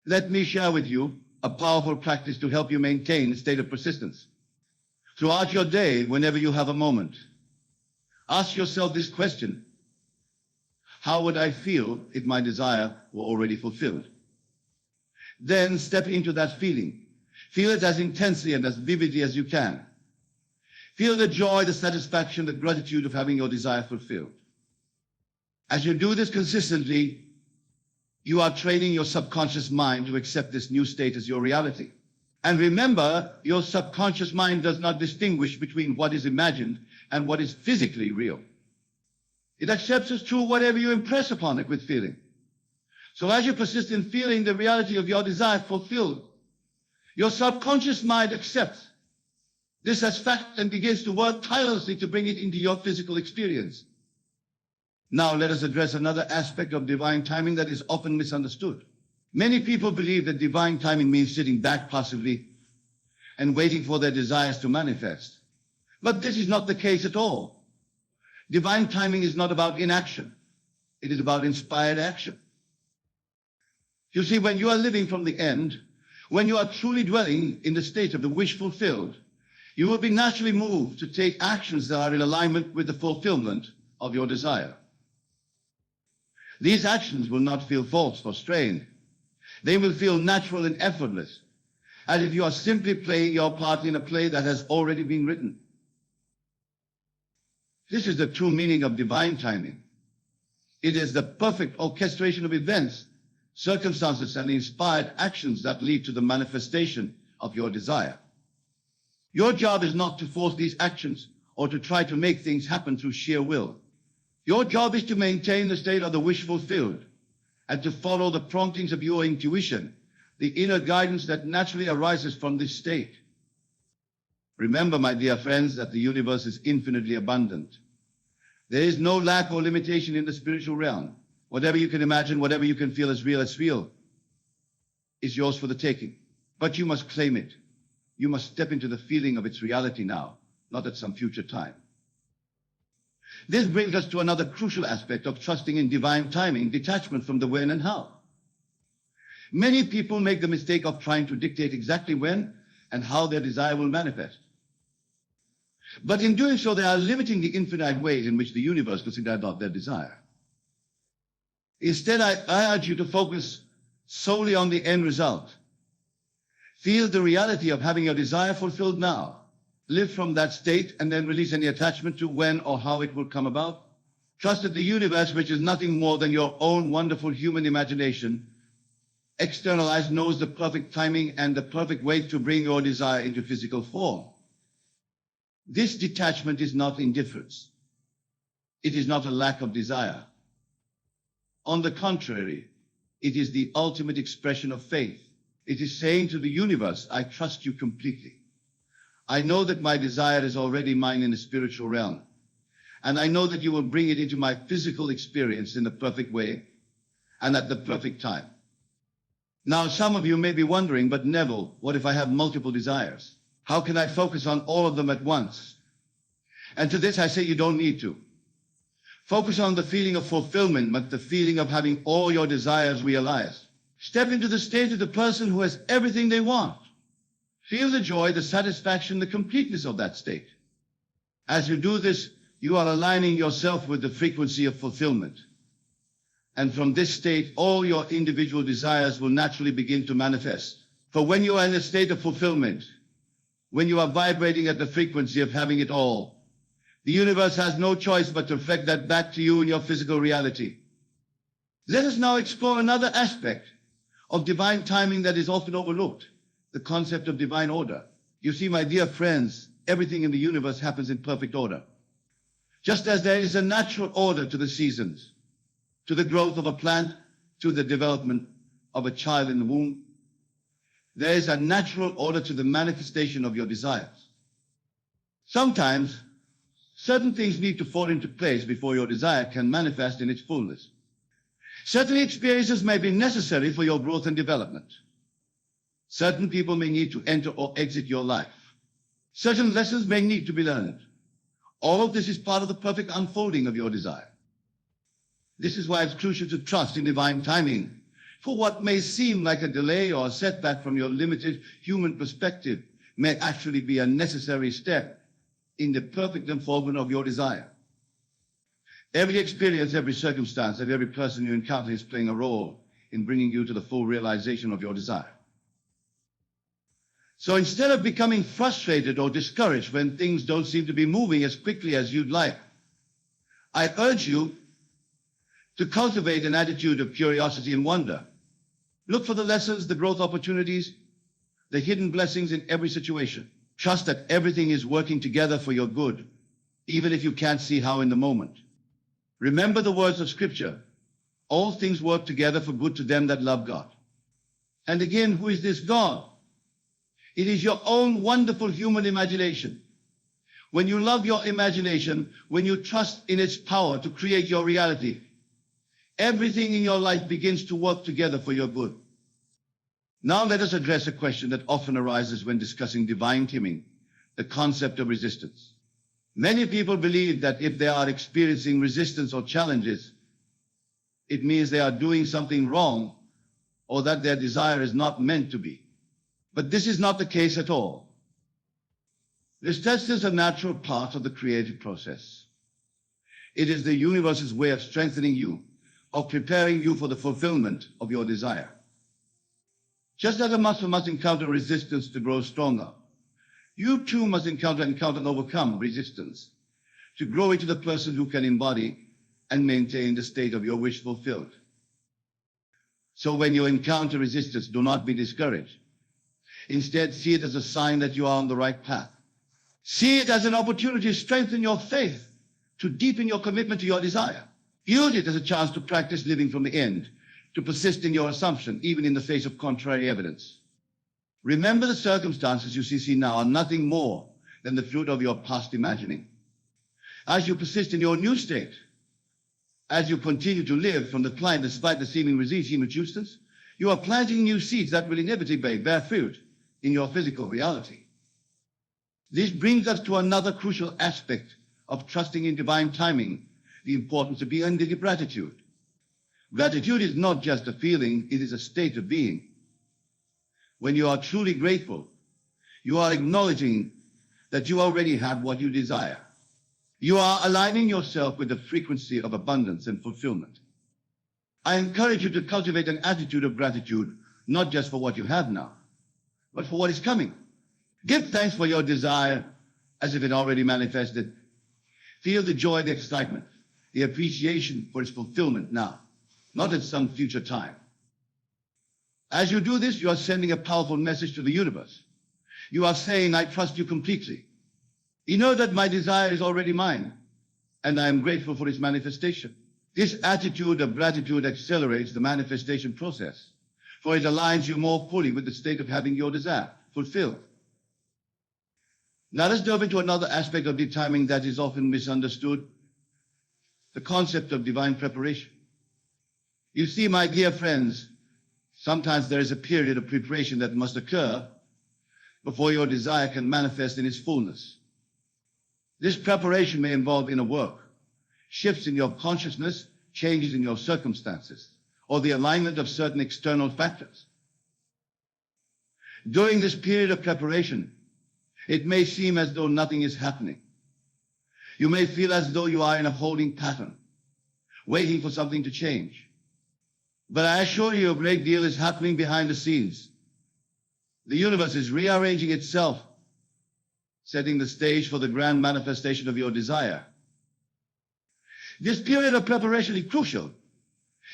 Let me share with you a powerful practice to help you maintain a state of persistence. Throughout your day, whenever you have a moment, ask yourself this question: how would I feel if my desire were already fulfilled? Then step into that feeling. Feel it as intensely and as vividly as you can. Feel the joy, the satisfaction, the gratitude of having your desire fulfilled. As you do this consistently, you are training your subconscious mind to accept this new state as your reality. And remember, your subconscious mind does not distinguish between what is imagined and what is physically real. It accepts as true whatever you impress upon it with feeling. So as you persist in feeling the reality of your desire fulfilled, your subconscious mind accepts this as fact and begins to work tirelessly to bring it into your physical experience. Now let us address another aspect of divine timing that is often misunderstood. Many people believe that divine timing means sitting back passively and waiting for their desires to manifest. But this is not the case at all. Divine timing is not about inaction. It is about inspired action. You see, when you are living from the end, when you are truly dwelling in the state of the wish fulfilled, you will be naturally moved to take actions that are in alignment with the fulfillment of your desire. These actions will not feel forced or strained. They will feel natural and effortless, as if you are simply playing your part in a play that has already been written. This is the true meaning of divine timing. It is the perfect orchestration of events, circumstances, and inspired actions that lead to the manifestation of your desire. Your job is not to force these actions or to try to make things happen through sheer will. Your job is to maintain the state of the wish fulfilled and to follow the promptings of your intuition, the inner guidance that naturally arises from this state. Remember, my dear friends, that the universe is infinitely abundant. There is no lack or limitation in the spiritual realm. Whatever you can imagine, whatever you can feel as real, is yours for the taking. But you must claim it. You must step into the feeling of its reality now, not at some future time. This brings us to another crucial aspect of trusting in divine timing, detachment from the when and how. Many people make the mistake of trying to dictate exactly when and how their desire will manifest. But in doing so, they are limiting the infinite ways in which the universe will carry out their desire. Instead, I urge you to focus solely on the end result. Feel the reality of having your desire fulfilled now. Live from that state and then release any attachment to when or how it will come about. Trust that the universe, which is nothing more than your own wonderful human imagination, externalized, knows the perfect timing and the perfect way to bring your desire into physical form. This detachment is not indifference. It is not a lack of desire. On the contrary, it is the ultimate expression of faith. It is saying to the universe, I trust you completely. I know that my desire is already mine in the spiritual realm, and I know that you will bring it into my physical experience in the perfect way and at the perfect time. Now, some of you may be wondering, but Neville, what if I have multiple desires? How can I focus on all of them at once? And to this I say you don't need to. Focus on the feeling of fulfillment, but the feeling of having all your desires realized. Step into the state of the person who has everything they want. Feel the joy, the satisfaction, the completeness of that state. As you do this, you are aligning yourself with the frequency of fulfillment. And from this state, all your individual desires will naturally begin to manifest. For when you are in a state of fulfillment, when you are vibrating at the frequency of having it all, the universe has no choice but to reflect that back to you in your physical reality. Let us now explore another aspect of divine timing that is often overlooked, the concept of divine order. You see, my dear friends, everything in the universe happens in perfect order. Just as there is a natural order to the seasons, to the growth of a plant, to the development of a child in the womb, there is a natural order to the manifestation of your desires. Sometimes, certain things need to fall into place before your desire can manifest in its fullness. Certain experiences may be necessary for your growth and development. Certain people may need to enter or exit your life. Certain lessons may need to be learned. All of this is part of the perfect unfolding of your desire. This is why it's crucial to trust in divine timing. For what may seem like a delay or a setback from your limited human perspective may actually be a necessary step in the perfect unfoldment of your desire. Every experience, every circumstance, and every person you encounter is playing a role in bringing you to the full realization of your desire. So instead of becoming frustrated or discouraged when things don't seem to be moving as quickly as you'd like, I urge you to cultivate an attitude of curiosity and wonder. Look for the lessons, the growth opportunities, the hidden blessings in every situation. Trust that everything is working together for your good, even if you can't see how in the moment. Remember the words of Scripture. All things work together for good to them that love God. And again, who is this God? It is your own wonderful human imagination. When you love your imagination, when you trust in its power to create your reality, everything in your life begins to work together for your good. Now let us address a question that often arises when discussing divine timing, the concept of resistance. Many people believe that if they are experiencing resistance or challenges, it means they are doing something wrong or that their desire is not meant to be. But this is not the case at all. Resistance is a natural part of the creative process. It is the universe's way of strengthening you, of preparing you for the fulfillment of your desire. Just as a muscle must encounter resistance to grow stronger, you too must encounter and overcome resistance to grow into the person who can embody and maintain the state of your wish fulfilled. So when you encounter resistance, do not be discouraged. Instead, see it as a sign that you are on the right path. See it as an opportunity to strengthen your faith, to deepen your commitment to your desire. Use it as a chance to practice living from the end, to persist in your assumption, even in the face of contrary evidence. Remember, the circumstances you see now are nothing more than the fruit of your past imagining. As you persist in your new state, as you continue to live from the plight despite the seeming resistance, you are planting new seeds that will inevitably bear fruit in your physical reality. This brings us to another crucial aspect of trusting in divine timing, the importance of being in gratitude. Gratitude is not just a feeling, it is a state of being. When you are truly grateful, you are acknowledging that you already have what you desire. You are aligning yourself with the frequency of abundance and fulfillment. I encourage you to cultivate an attitude of gratitude, not just for what you have now, but for what is coming. Give thanks for your desire as if it already manifested. Feel the joy, the excitement, the appreciation for its fulfillment now, not at some future time. As you do this, you are sending a powerful message to the universe. You are saying, I trust you completely. You know that my desire is already mine, and I am grateful for its manifestation. This attitude of gratitude accelerates the manifestation process, for it aligns you more fully with the state of having your desire fulfilled. Now let's delve into another aspect of the timing that is often misunderstood, the concept of divine preparation. You see, my dear friends, sometimes there is a period of preparation that must occur before your desire can manifest in its fullness. This preparation may involve inner work, shifts in your consciousness, changes in your circumstances, or the alignment of certain external factors. During this period of preparation, it may seem as though nothing is happening. You may feel as though you are in a holding pattern, waiting for something to change. But I assure you, a great deal is happening behind the scenes. The universe is rearranging itself, setting the stage for the grand manifestation of your desire. This period of preparation is crucial.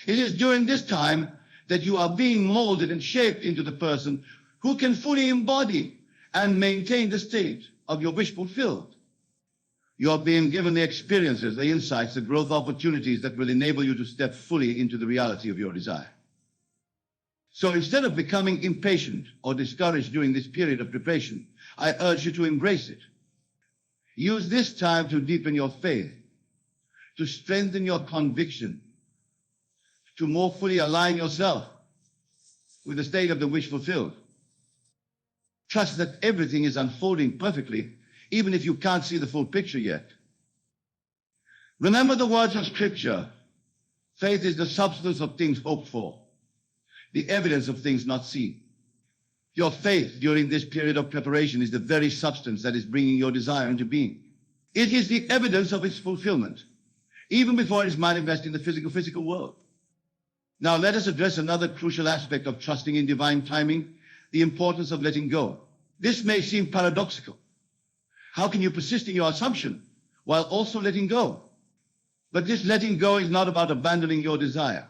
It is during this time that you are being molded and shaped into the person who can fully embody and maintain the state of your wish fulfilled. You are being given the experiences, the insights, the growth opportunities that will enable you to step fully into the reality of your desire. So instead of becoming impatient or discouraged during this period of preparation, I urge you to embrace it. Use this time to deepen your faith, to strengthen your conviction, to more fully align yourself with the state of the wish fulfilled. Trust that everything is unfolding perfectly, even if you can't see the full picture yet. Remember the words of Scripture. Faith is the substance of things hoped for, the evidence of things not seen. Your faith during this period of preparation is the very substance that is bringing your desire into being. It is the evidence of its fulfillment, even before it is manifest in the physical world. Now let us address another crucial aspect of trusting in divine timing, the importance of letting go. This may seem paradoxical. How can you persist in your assumption while also letting go? But this letting go is not about abandoning your desire.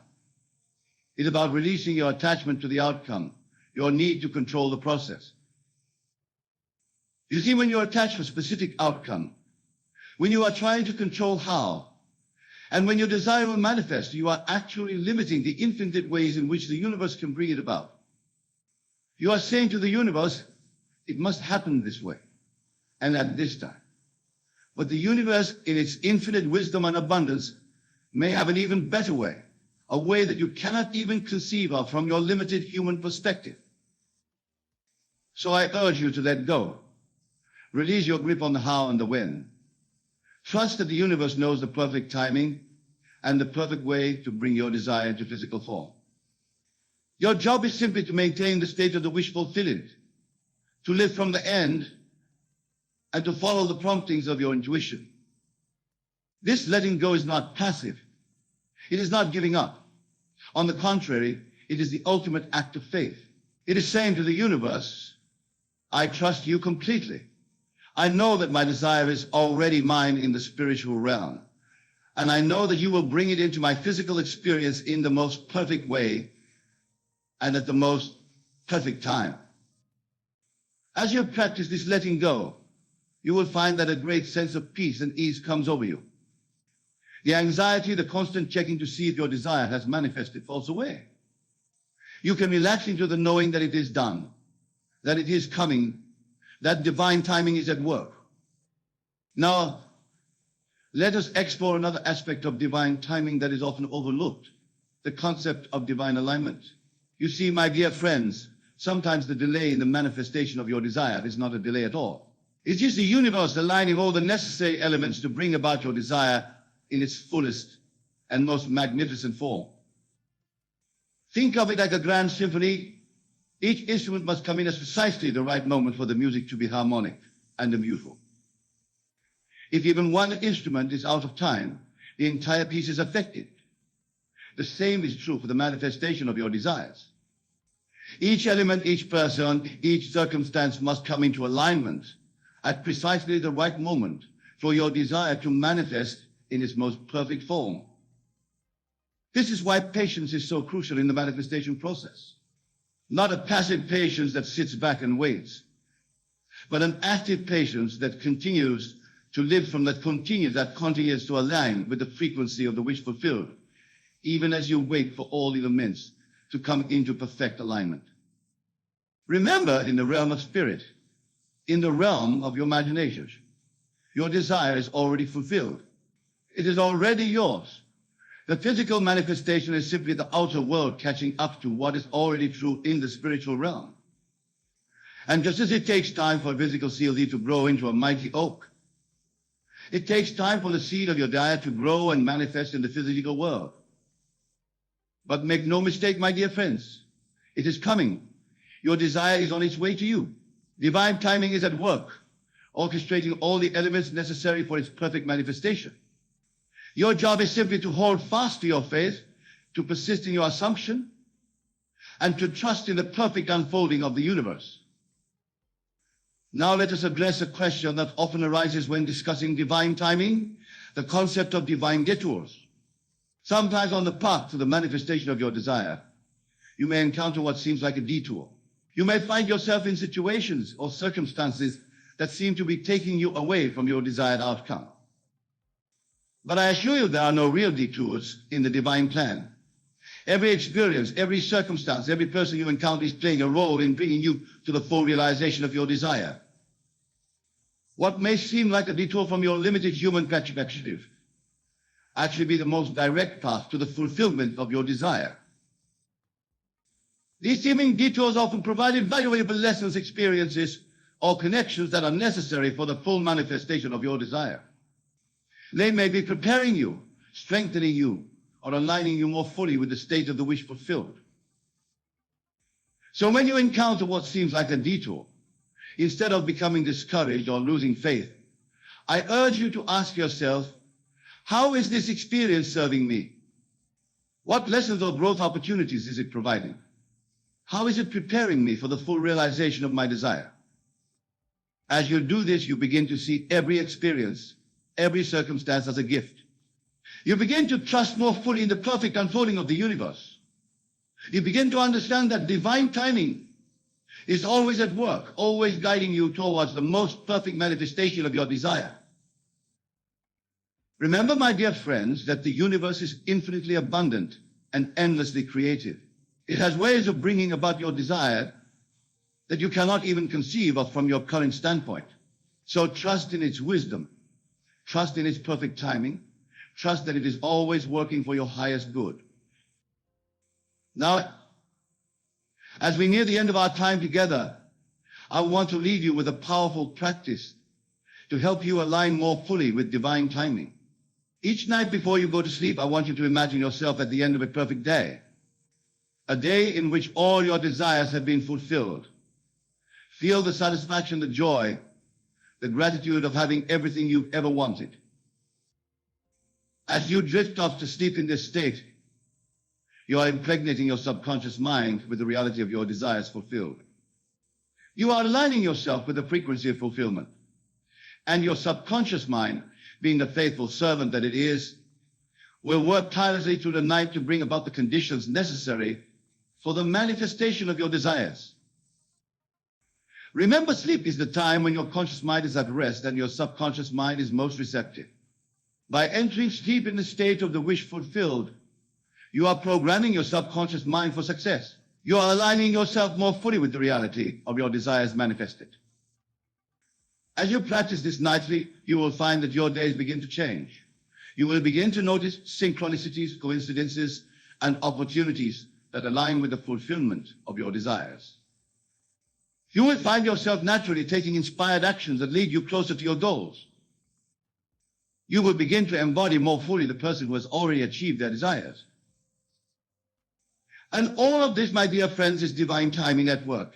It's about releasing your attachment to the outcome, your need to control the process. You see, when you're attached to a specific outcome, when you are trying to control how, and when your desire will manifest, you are actually limiting the infinite ways in which the universe can bring it about. You are saying to the universe, it must happen this way, and at this time. But the universe, in its infinite wisdom and abundance, may have an even better way, a way that you cannot even conceive of from your limited human perspective. So I urge you to let go. Release your grip on the how and the when. Trust that the universe knows the perfect timing and the perfect way to bring your desire into physical form. Your job is simply to maintain the state of the wish fulfilled, to live from the end, and to follow the promptings of your intuition. This letting go is not passive. It is not giving up. On the contrary, it is the ultimate act of faith. It is saying to the universe, I trust you completely. I know that my desire is already mine in the spiritual realm, and I know that you will bring it into my physical experience in the most perfect way and at the most perfect time. As you practice this letting go, you will find that a great sense of peace and ease comes over you. The anxiety, the constant checking to see if your desire has manifested falls away. You can relax into the knowing that it is done, that it is coming, that divine timing is at work. Now, let us explore another aspect of divine timing that is often overlooked, the concept of divine alignment. You see, my dear friends, sometimes the delay in the manifestation of your desire is not a delay at all. It's just the universe aligning all the necessary elements to bring about your desire in its fullest and most magnificent form. Think of it like a grand symphony. Each instrument must come in at precisely the right moment for the music to be harmonic and beautiful. If even one instrument is out of time, the entire piece is affected. The same is true for the manifestation of your desires. Each element, each person, each circumstance must come into alignment at precisely the right moment for your desire to manifest in its most perfect form. This is why patience is so crucial in the manifestation process. Not a passive patience that sits back and waits, but an active patience that continues to live from that continues to align with the frequency of the wish fulfilled, even as you wait for all elements to come into perfect alignment. Remember, in the realm of spirit, in the realm of your imagination, your desire is already fulfilled. It is already yours. The physical manifestation is simply the outer world catching up to what is already true in the spiritual realm. And just as it takes time for a physical seed to grow into a mighty oak, it takes time for the seed of your desire to grow and manifest in the physical world. But make no mistake, my dear friends, it is coming. Your desire is on its way to you. Divine timing is at work, orchestrating all the elements necessary for its perfect manifestation. Your job is simply to hold fast to your faith, to persist in your assumption, and to trust in the perfect unfolding of the universe. Now let us address a question that often arises when discussing divine timing, the concept of divine detours. Sometimes on the path to the manifestation of your desire, you may encounter what seems like a detour. You may find yourself in situations or circumstances that seem to be taking you away from your desired outcome. But I assure you there are no real detours in the divine plan. Every experience, every circumstance, every person you encounter is playing a role in bringing you to the full realization of your desire. What may seem like a detour from your limited human perspective actually be the most direct path to the fulfillment of your desire. These seeming detours often provide invaluable lessons, experiences, or connections that are necessary for the full manifestation of your desire. They may be preparing you, strengthening you, or aligning you more fully with the state of the wish fulfilled. So when you encounter what seems like a detour, instead of becoming discouraged or losing faith, I urge you to ask yourself, how is this experience serving me? What lessons or growth opportunities is it providing? How is it preparing me for the full realization of my desire? As you do this, you begin to see every experience, every circumstance as a gift. You begin to trust more fully in the perfect unfolding of the universe. You begin to understand that divine timing is always at work, always guiding you towards the most perfect manifestation of your desire. Remember, my dear friends, that the universe is infinitely abundant and endlessly creative. It has ways of bringing about your desire that you cannot even conceive of from your current standpoint. So trust in its wisdom, trust in its perfect timing, trust that it is always working for your highest good. Now, as we near the end of our time together, I want to leave you with a powerful practice to help you align more fully with divine timing. Each night before you go to sleep, I want you to imagine yourself at the end of a perfect day, a day in which all your desires have been fulfilled. Feel the satisfaction, the joy, the gratitude of having everything you've ever wanted. As you drift off to sleep in this state, you are impregnating your subconscious mind with the reality of your desires fulfilled. You are aligning yourself with the frequency of fulfillment. And your subconscious mind, being the faithful servant that it is, will work tirelessly through the night to bring about the conditions necessary for the manifestation of your desires. Remember, sleep is the time when your conscious mind is at rest and your subconscious mind is most receptive. By entering sleep in the state of the wish fulfilled, you are programming your subconscious mind for success. You are aligning yourself more fully with the reality of your desires manifested. As you practice this nightly, you will find that your days begin to change. You will begin to notice synchronicities, coincidences, and opportunities that align with the fulfillment of your desires. You will find yourself naturally taking inspired actions that lead you closer to your goals. You will begin to embody more fully the person who has already achieved their desires. And all of this, my dear friends, is divine timing at work.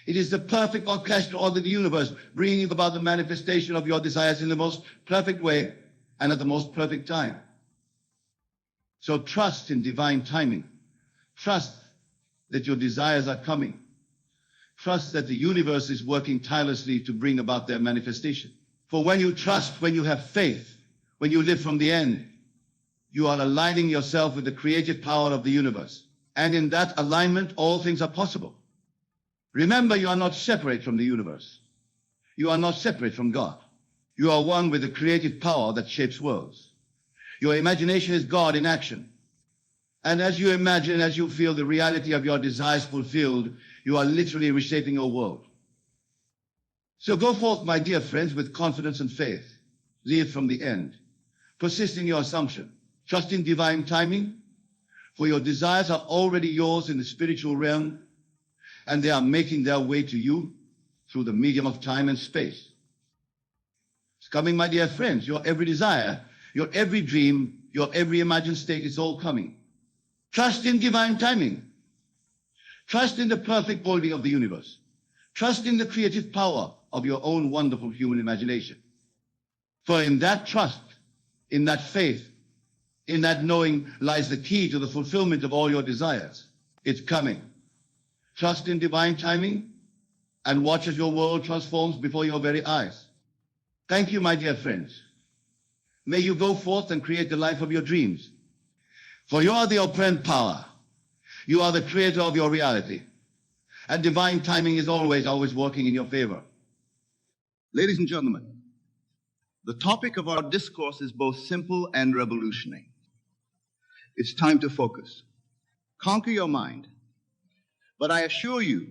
It is the perfect orchestra of the universe bringing about the manifestation of your desires in the most perfect way and at the most perfect time. So trust in divine timing. Trust that your desires are coming. Trust that the universe is working tirelessly to bring about their manifestation. For when you trust, when you have faith, when you live from the end, you are aligning yourself with the creative power of the universe. And in that alignment, all things are possible. Remember, you are not separate from the universe. You are not separate from God. You are one with the creative power that shapes worlds. Your imagination is God in action. And as you imagine, as you feel the reality of your desires fulfilled, you are literally reshaping your world. So go forth, my dear friends, with confidence and faith. Live from the end. Persist in your assumption. Trust in divine timing, for your desires are already yours in the spiritual realm, and they are making their way to you through the medium of time and space. It's coming, my dear friends. Your every desire, your every dream, your every imagined state is all coming. Trust in divine timing. Trust in the perfect molding of the universe. Trust in the creative power of your own wonderful human imagination. For in that trust, in that faith, in that knowing lies the key to the fulfillment of all your desires. It's coming. Trust in divine timing and watch as your world transforms before your very eyes. Thank you, my dear friends. May you go forth and create the life of your dreams. For you are the Operant Power. You are the creator of your reality. And divine timing is always working in your favor. Ladies and gentlemen, the topic of our discourse is both simple and revolutionary. It's time to focus. Conquer your mind. But I assure you,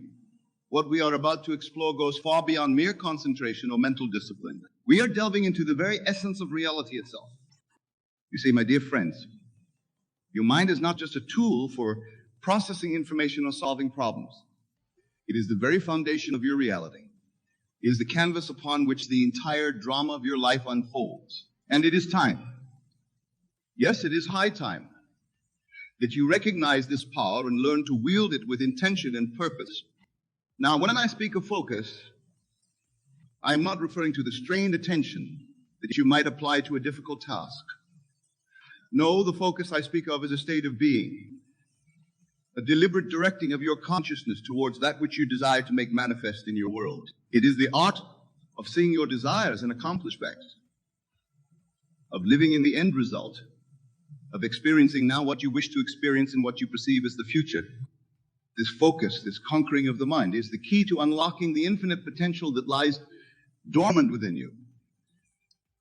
what we are about to explore goes far beyond mere concentration or mental discipline. We are delving into the very essence of reality itself. You see, my dear friends, your mind is not just a tool for processing information or solving problems. It is the very foundation of your reality. It is the canvas upon which the entire drama of your life unfolds. And it is time. Yes, it is high time that you recognize this power and learn to wield it with intention and purpose. Now, when I speak of focus, I'm not referring to the strained attention that you might apply to a difficult task. No, the focus I speak of is a state of being, a deliberate directing of your consciousness towards that which you desire to make manifest in your world. It is the art of seeing your desires and accomplish facts, of living in the end result, of experiencing now what you wish to experience and what you perceive as the future. This focus, this conquering of the mind, is the key to unlocking the infinite potential that lies dormant within you.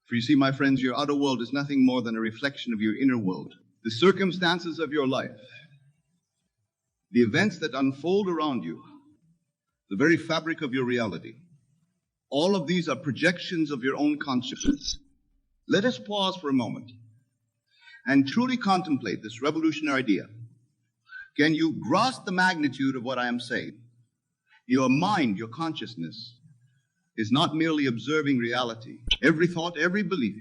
For you see, my friends, your outer world is nothing more than a reflection of your inner world. The circumstances of your life, the events that unfold around you, the very fabric of your reality, all of these are projections of your own consciousness. Let us pause for a moment and truly contemplate this revolutionary idea. Can you grasp the magnitude of what I am saying? Your mind, your consciousness, is not merely observing reality. Every thought, every belief,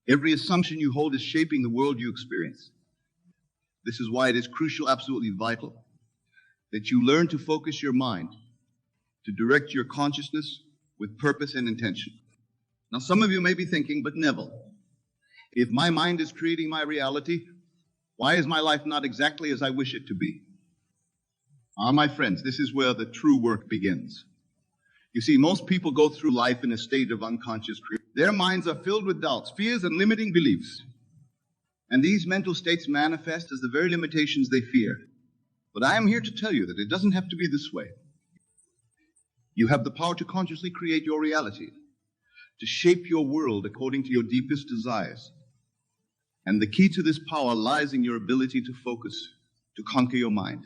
every assumption you hold is shaping the world you experience. This is why it is crucial, absolutely vital, that you learn to focus your mind, to direct your consciousness with purpose and intention. Now, some of you may be thinking, but Neville, if my mind is creating my reality, why is my life not exactly as I wish it to be? Ah, my friends, this is where the true work begins. You see, most people go through life in a state of unconscious creation. Their minds are filled with doubts, fears, and limiting beliefs. And these mental states manifest as the very limitations they fear. But I am here to tell you that it doesn't have to be this way. You have the power to consciously create your reality, to shape your world according to your deepest desires. And the key to this power lies in your ability to focus, to conquer your mind.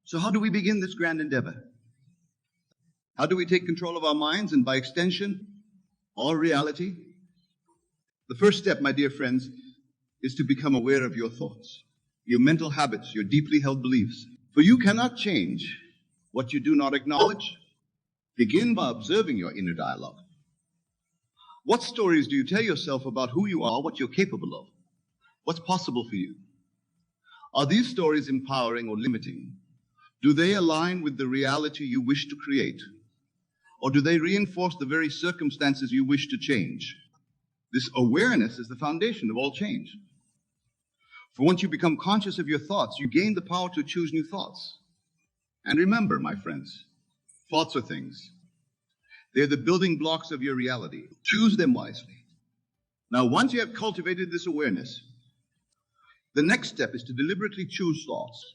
So how do we begin this grand endeavor? How do we take control of our minds and, by extension, our reality? The first step, my dear friends, is to become aware of your thoughts, your mental habits, your deeply held beliefs. For you cannot change what you do not acknowledge. Begin by observing your inner dialogue. What stories do you tell yourself about who you are, what you're capable of? What's possible for you? Are these stories empowering or limiting? Do they align with the reality you wish to create? Or do they reinforce the very circumstances you wish to change? This awareness is the foundation of all change. For once you become conscious of your thoughts, you gain the power to choose new thoughts. And remember, my friends, thoughts are things. They're the building blocks of your reality. Choose them wisely. Now, once you have cultivated this awareness, the next step is to deliberately choose thoughts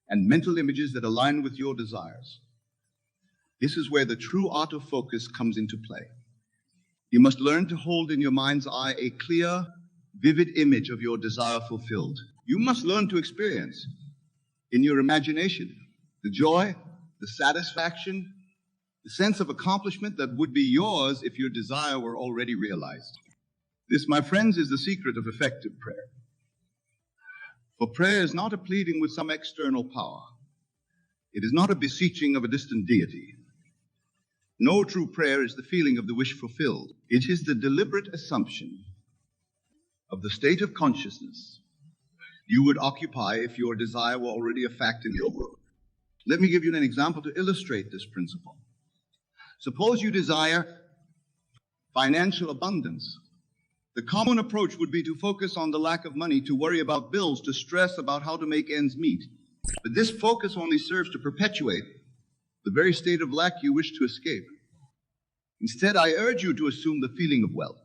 and mental images that align with your desires. This is where the true art of focus comes into play. You must learn to hold in your mind's eye a clear, vivid image of your desire fulfilled. You must learn to experience in your imagination the joy, the satisfaction, the sense of accomplishment that would be yours if your desire were already realized. This, my friends, is the secret of effective prayer. For prayer is not a pleading with some external power. It is not a beseeching of a distant deity. No true prayer is the feeling of the wish fulfilled. It is the deliberate assumption of the state of consciousness you would occupy if your desire were already a fact in your world. Let me give you an example to illustrate this principle. Suppose you desire financial abundance. The common approach would be to focus on the lack of money, to worry about bills, to stress about how to make ends meet. But this focus only serves to perpetuate the very state of lack you wish to escape. Instead, I urge you to assume the feeling of wealth.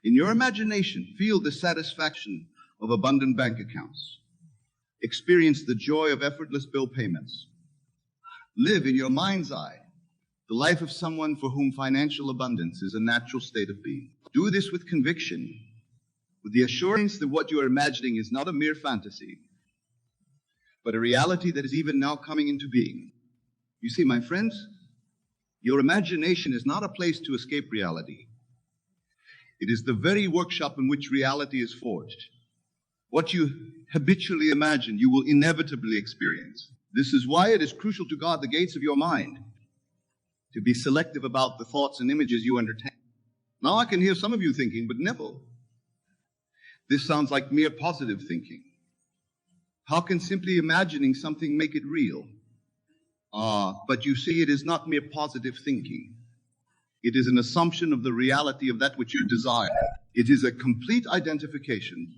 In your imagination, feel the satisfaction of abundant bank accounts. Experience the joy of effortless bill payments. Live in your mind's eye the life of someone for whom financial abundance is a natural state of being. Do this with conviction, with the assurance that what you are imagining is not a mere fantasy, but a reality that is even now coming into being. You see, my friends, your imagination is not a place to escape reality. It is the very workshop in which reality is forged. What you habitually imagine, you will inevitably experience. This is why it is crucial to guard the gates of your mind, to be selective about the thoughts and images you entertain. Now I can hear some of you thinking, but Neville, this sounds like mere positive thinking. How can simply imagining something make it real? But you see, it is not mere positive thinking. It is an assumption of the reality of that which you desire. It is a complete identification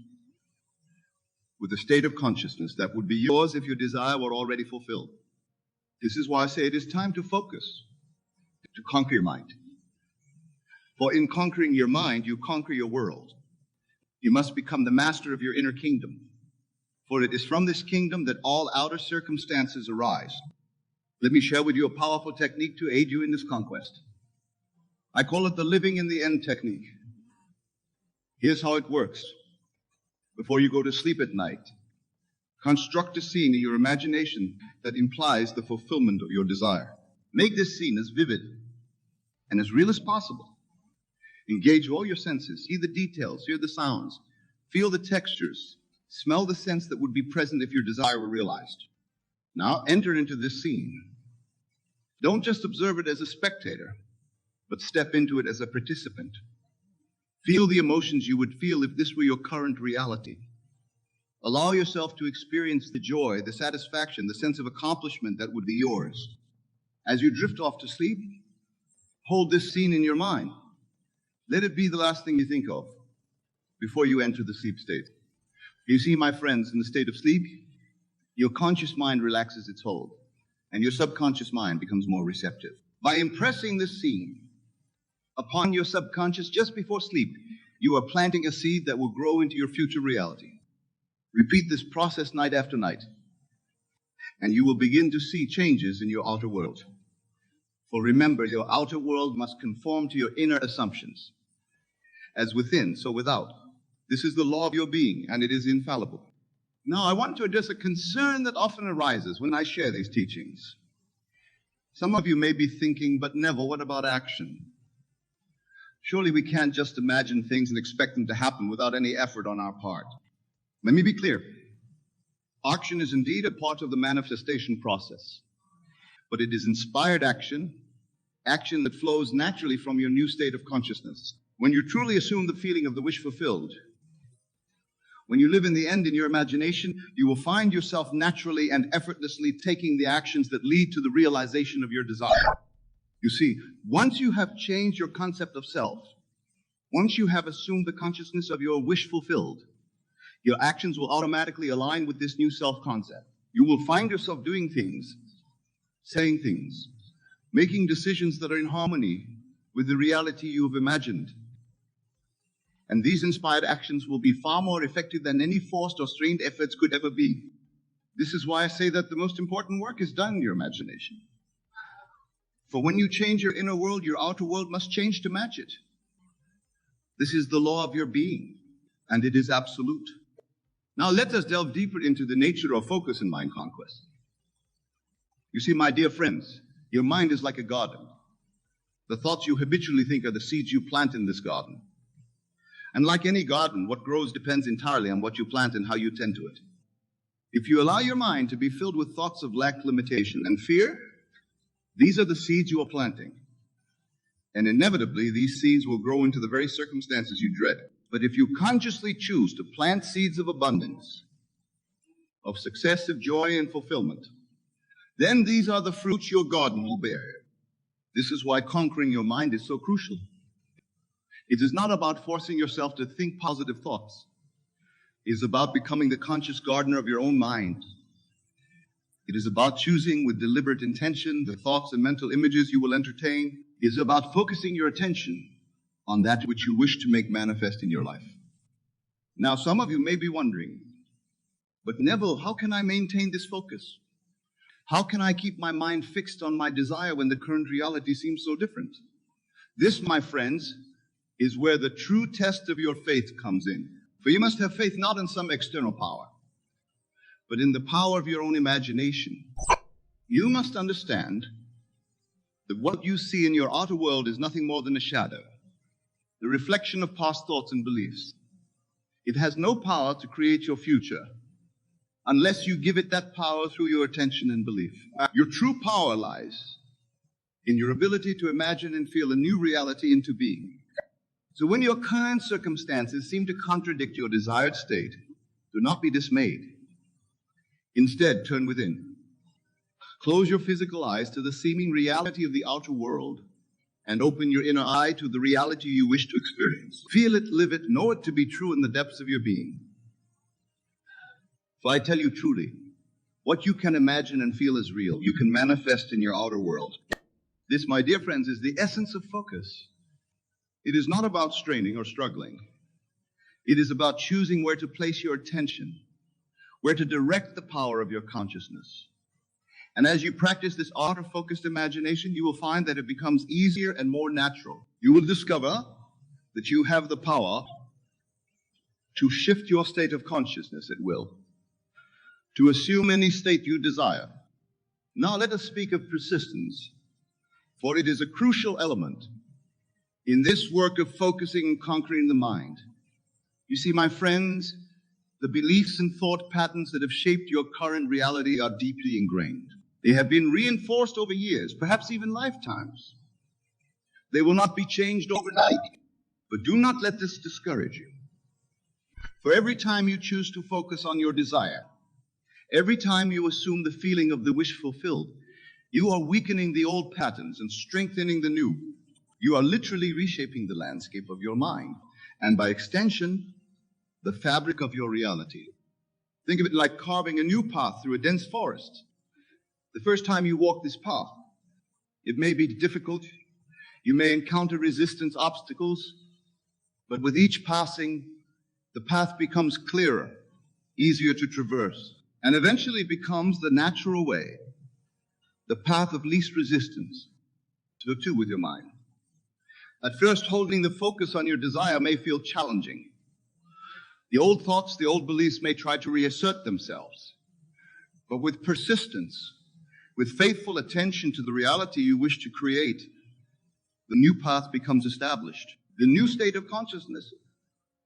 with a state of consciousness that would be yours if your desire were already fulfilled. This is why I say it is time to focus, to conquer your mind. For in conquering your mind, you conquer your world. You must become the master of your inner kingdom, for it is from this kingdom that all outer circumstances arise. Let me share with you a powerful technique to aid you in this conquest. I call it the living in the end technique. Here's how it works. Before you go to sleep at night, construct a scene in your imagination that implies the fulfillment of your desire. Make this scene as vivid and as real as possible. Engage all your senses. See the details, hear the sounds, feel the textures, smell the scents that would be present if your desire were realized. Now enter into this scene. Don't just observe it as a spectator, but step into it as a participant. Feel the emotions you would feel if this were your current reality. Allow yourself to experience the joy, the satisfaction, the sense of accomplishment that would be yours. As you drift off to sleep, hold this scene in your mind. Let it be the last thing you think of before you enter the sleep state. You see, my friends, in the state of sleep, your conscious mind relaxes its hold, and your subconscious mind becomes more receptive. By impressing this scene upon your subconscious just before sleep, you are planting a seed that will grow into your future reality. Repeat this process night after night, and you will begin to see changes in your outer world. For remember, your outer world must conform to your inner assumptions. As within, so without. This is the law of your being, and it is infallible. Now, I want to address a concern that often arises when I share these teachings. Some of you may be thinking, but Neville, what about action? Surely we can't just imagine things and expect them to happen without any effort on our part. Let me be clear. Action is indeed a part of the manifestation process, but it is inspired action, action that flows naturally from your new state of consciousness. When you truly assume the feeling of the wish fulfilled, when you live in the end in your imagination, you will find yourself naturally and effortlessly taking the actions that lead to the realization of your desire. You see, once you have changed your concept of self, once you have assumed the consciousness of your wish fulfilled, your actions will automatically align with this new self-concept. You will find yourself doing things, saying things, making decisions that are in harmony with the reality you have imagined. And these inspired actions will be far more effective than any forced or strained efforts could ever be. This is why I say that the most important work is done in your imagination. For when you change your inner world, your outer world must change to match it. This is the law of your being, and it is absolute. Now let us delve deeper into the nature of focus in mind conquest. You see, my dear friends, your mind is like a garden. The thoughts you habitually think are the seeds you plant in this garden. And like any garden, what grows depends entirely on what you plant and how you tend to it. If you allow your mind to be filled with thoughts of lack, limitation, and fear, these are the seeds you are planting. And inevitably, these seeds will grow into the very circumstances you dread. But if you consciously choose to plant seeds of abundance, of success, of joy, and fulfillment, then these are the fruits your garden will bear. This is why conquering your mind is so crucial. It is not about forcing yourself to think positive thoughts. It is about becoming the conscious gardener of your own mind. It is about choosing with deliberate intention the thoughts and mental images you will entertain. It is about focusing your attention on that which you wish to make manifest in your life. Now, some of you may be wondering, but Neville, how can I maintain this focus? How can I keep my mind fixed on my desire when the current reality seems so different? This, my friends, is where the true test of your faith comes in. For you must have faith not in some external power, but in the power of your own imagination. You must understand that what you see in your outer world is nothing more than a shadow, the reflection of past thoughts and beliefs. It has no power to create your future unless you give it that power through your attention and belief. Your true power lies in your ability to imagine and feel a new reality into being. So when your current circumstances seem to contradict your desired state, do not be dismayed. Instead, turn within. Close your physical eyes to the seeming reality of the outer world and open your inner eye to the reality you wish to experience. Feel it, live it, know it to be true in the depths of your being. For I tell you truly, what you can imagine and feel is real. You can manifest in your outer world. This, my dear friends, is the essence of focus. It is not about straining or struggling. It is about choosing where to place your attention, where to direct the power of your consciousness. And as you practice this art of focused imagination, you will find that it becomes easier and more natural. You will discover that you have the power to shift your state of consciousness at will, to assume any state you desire. Now let us speak of persistence, for it is a crucial element in this work of focusing and conquering the mind. You see, my friends, the beliefs and thought patterns that have shaped your current reality are deeply ingrained. They have been reinforced over years, perhaps even lifetimes. They will not be changed overnight, but do not let this discourage you. For every time you choose to focus on your desire, every time you assume the feeling of the wish fulfilled, you are weakening the old patterns and strengthening the new. You are literally reshaping the landscape of your mind, and by extension, the fabric of your reality. Think of it like carving a new path through a dense forest. The first time you walk this path, it may be difficult. You may encounter resistance, obstacles, but with each passing, the path becomes clearer, easier to traverse, and eventually becomes the natural way, the path of least resistance. So too with your mind. At first, holding the focus on your desire may feel challenging. The old thoughts, the old beliefs may try to reassert themselves. But with persistence, with faithful attention to the reality you wish to create, the new path becomes established. The new state of consciousness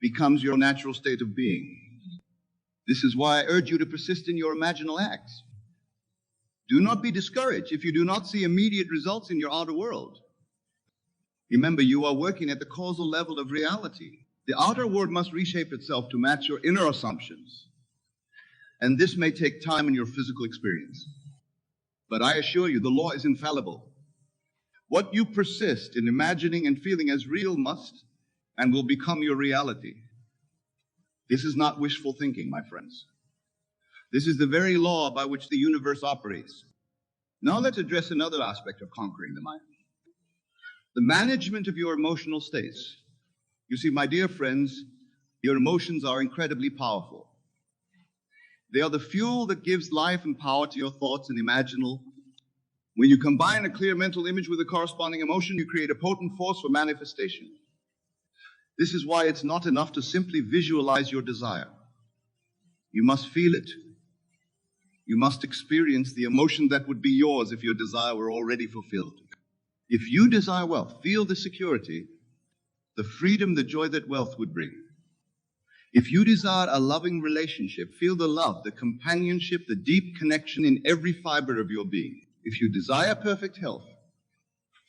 becomes your natural state of being. This is why I urge you to persist in your imaginal acts. Do not be discouraged if you do not see immediate results in your outer world. Remember, you are working at the causal level of reality. The outer world must reshape itself to match your inner assumptions. And this may take time in your physical experience. But I assure you, the law is infallible. What you persist in imagining and feeling as real must and will become your reality. This is not wishful thinking, my friends. This is the very law by which the universe operates. Now let's address another aspect of conquering the mind. The management of your emotional states. You see, my dear friends, your emotions are incredibly powerful. They are the fuel that gives life and power to your thoughts and imaginal. When you combine a clear mental image with a corresponding emotion, you create a potent force for manifestation. This is why it's not enough to simply visualize your desire. You must feel it. You must experience the emotion that would be yours if your desire were already fulfilled. If you desire wealth, feel the security, the freedom, the joy that wealth would bring. If you desire a loving relationship, feel the love, the companionship, the deep connection in every fiber of your being. If you desire perfect health,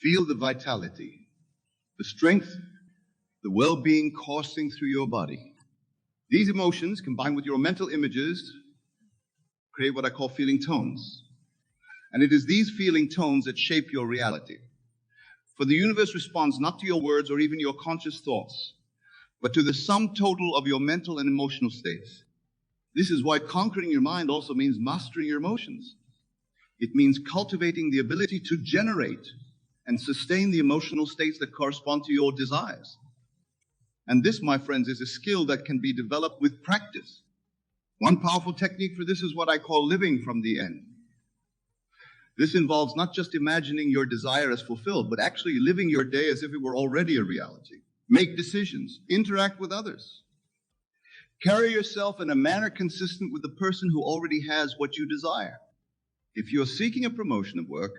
feel the vitality, the strength, the well-being coursing through your body. These emotions, combined with your mental images, create what I call feeling tones. And it is these feeling tones that shape your reality. For the universe responds not to your words or even your conscious thoughts, but to the sum total of your mental and emotional states. This is why conquering your mind also means mastering your emotions. It means cultivating the ability to generate and sustain the emotional states that correspond to your desires. And this, my friends, is a skill that can be developed with practice. One powerful technique for this is what I call living from the end. This involves not just imagining your desire as fulfilled, but actually living your day as if it were already a reality. Make decisions, interact with others, Carry yourself in a manner consistent with the person who already has what you desire. If you're seeking a promotion at work,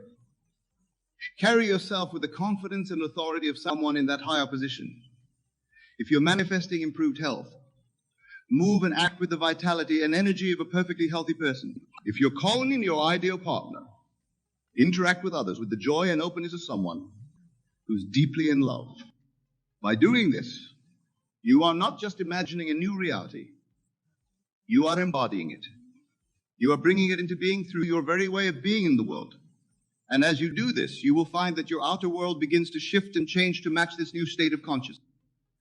carry yourself with the confidence and authority of someone in that higher position. If you're manifesting improved health, move and act with the vitality and energy of a perfectly healthy person. If you're calling in your ideal partner, interact with others with the joy and openness of someone who's deeply in love. By doing this, you are not just imagining a new reality, you are embodying it. You are bringing it into being through your very way of being in the world. And as you do this, you will find that your outer world begins to shift and change to match this new state of consciousness.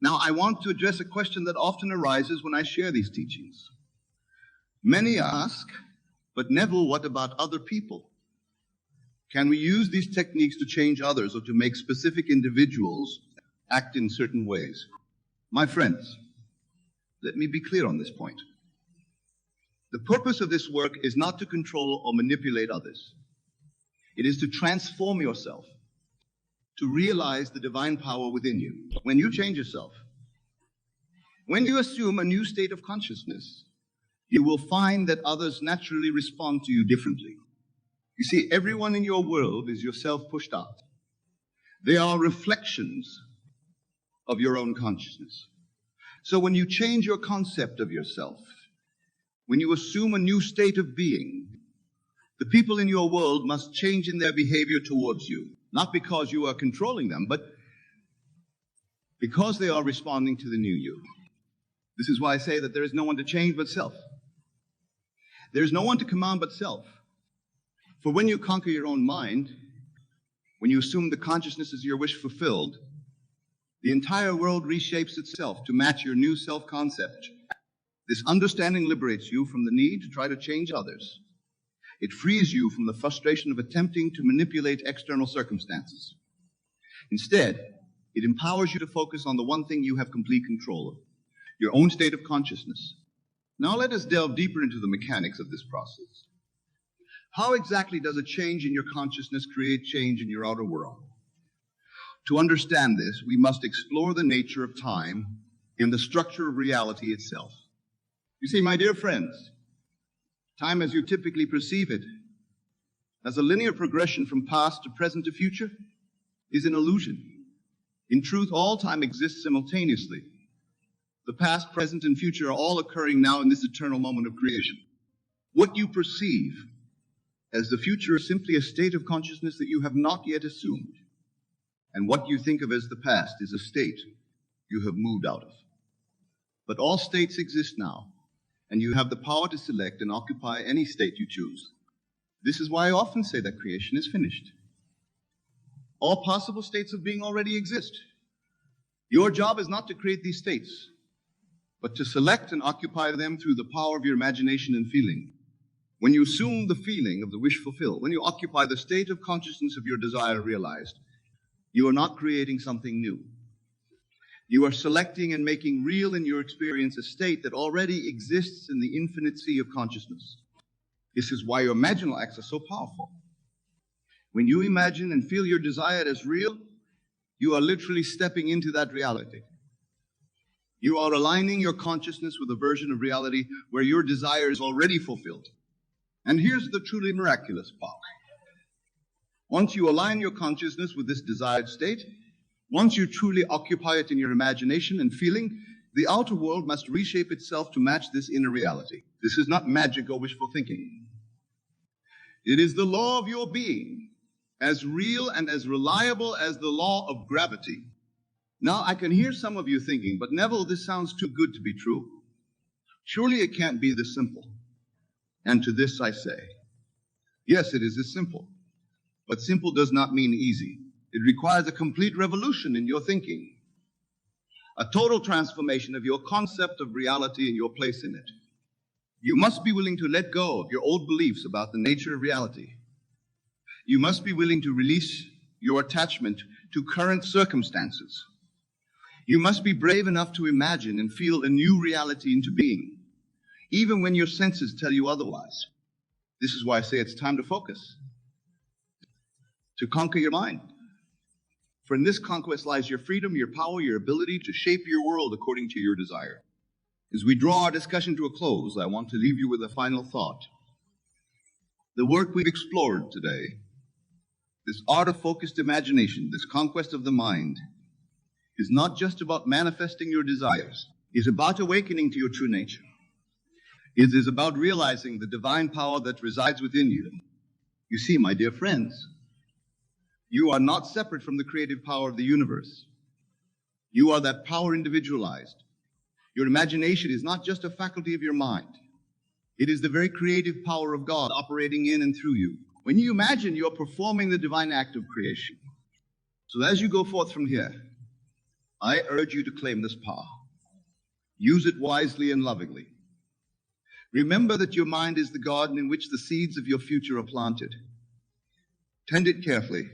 Now, I want to address a question that often arises when I share these teachings. Many ask, but Neville, what about other people? Can we use these techniques to change others or to make specific individuals act in certain ways? My friends, let me be clear on this point. The purpose of this work is not to control or manipulate others. It is to transform yourself, to realize the divine power within you. When you change yourself, when you assume a new state of consciousness, you will find that others naturally respond to you differently. You see, everyone in your world is yourself pushed out. They are reflections of your own consciousness. So when you change your concept of yourself, when you assume a new state of being, the people in your world must change in their behavior towards you, not because you are controlling them, but because they are responding to the new you. This is why I say that there is no one to change but self. There is no one to command but self. For when you conquer your own mind, when you assume the consciousness is your wish fulfilled, the entire world reshapes itself to match your new self-concept. This understanding liberates you from the need to try to change others. It frees you from the frustration of attempting to manipulate external circumstances. Instead, it empowers you to focus on the one thing you have complete control of, your own state of consciousness. Now let us delve deeper into the mechanics of this process. How exactly does a change in your consciousness create change in your outer world? To understand this, we must explore the nature of time in the structure of reality itself. You see, my dear friends, time as you typically perceive it, as a linear progression from past to present to future, is an illusion. In truth, all time exists simultaneously. The past, present, and future are all occurring now in this eternal moment of creation. What you perceive as the future is simply a state of consciousness that you have not yet assumed. And what you think of as the past is a state you have moved out of. But all states exist now, and you have the power to select and occupy any state you choose. This is why I often say that creation is finished. All possible states of being already exist. Your job is not to create these states, but to select and occupy them through the power of your imagination and feeling. When you assume the feeling of the wish fulfilled, when you occupy the state of consciousness of your desire realized, you are not creating something new. You are selecting and making real in your experience a state that already exists in the infinite sea of consciousness. This is why your imaginal acts are so powerful. When you imagine and feel your desire as real, you are literally stepping into that reality. You are aligning your consciousness with a version of reality where your desire is already fulfilled. And here's the truly miraculous part. Once you align your consciousness with this desired state, once you truly occupy it in your imagination and feeling, the outer world must reshape itself to match this inner reality. This is not magic or wishful thinking. It is the law of your being, as real and as reliable as the law of gravity. Now, I can hear some of you thinking, but Neville, this sounds too good to be true. Surely it can't be this simple. And to this I say, yes, it is this simple. But simple does not mean easy. It requires a complete revolution in your thinking, a total transformation of your concept of reality and your place in it. You must be willing to let go of your old beliefs about the nature of reality. You must be willing to release your attachment to current circumstances. You must be brave enough to imagine and feel a new reality into being, even when your senses tell you otherwise. This is why I say it's time to focus, to conquer your mind. For in this conquest lies your freedom, your power, your ability to shape your world according to your desire. As we draw our discussion to a close, I want to leave you with a final thought. The work we've explored today, this art of focused imagination, this conquest of the mind, is not just about manifesting your desires. It's about awakening to your true nature. It is about realizing the divine power that resides within you. You see, my dear friends, you are not separate from the creative power of the universe. You are that power individualized. Your imagination is not just a faculty of your mind. It is the very creative power of God operating in and through you. When you imagine, you are performing the divine act of creation. So as you go forth from here, I urge you to claim this power. Use it wisely and lovingly. Remember that your mind is the garden in which the seeds of your future are planted. Tend it carefully.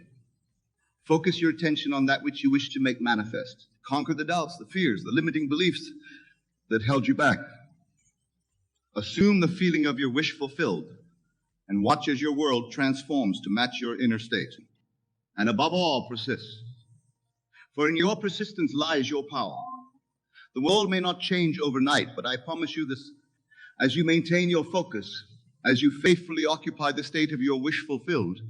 Focus your attention on that which you wish to make manifest. Conquer the doubts, the fears, the limiting beliefs that held you back. Assume the feeling of your wish fulfilled and watch as your world transforms to match your inner state. And above all, persist. For in your persistence lies your power. The world may not change overnight, but I promise you this, as you maintain your focus, as you faithfully occupy the state of your wish fulfilled,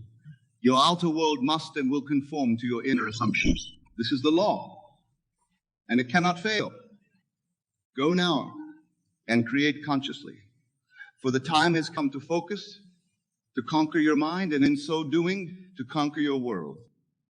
your outer world must and will conform to your inner assumptions. This is the law, and it cannot fail. Go now and create consciously, for the time has come to focus, to conquer your mind, and in so doing, to conquer your world.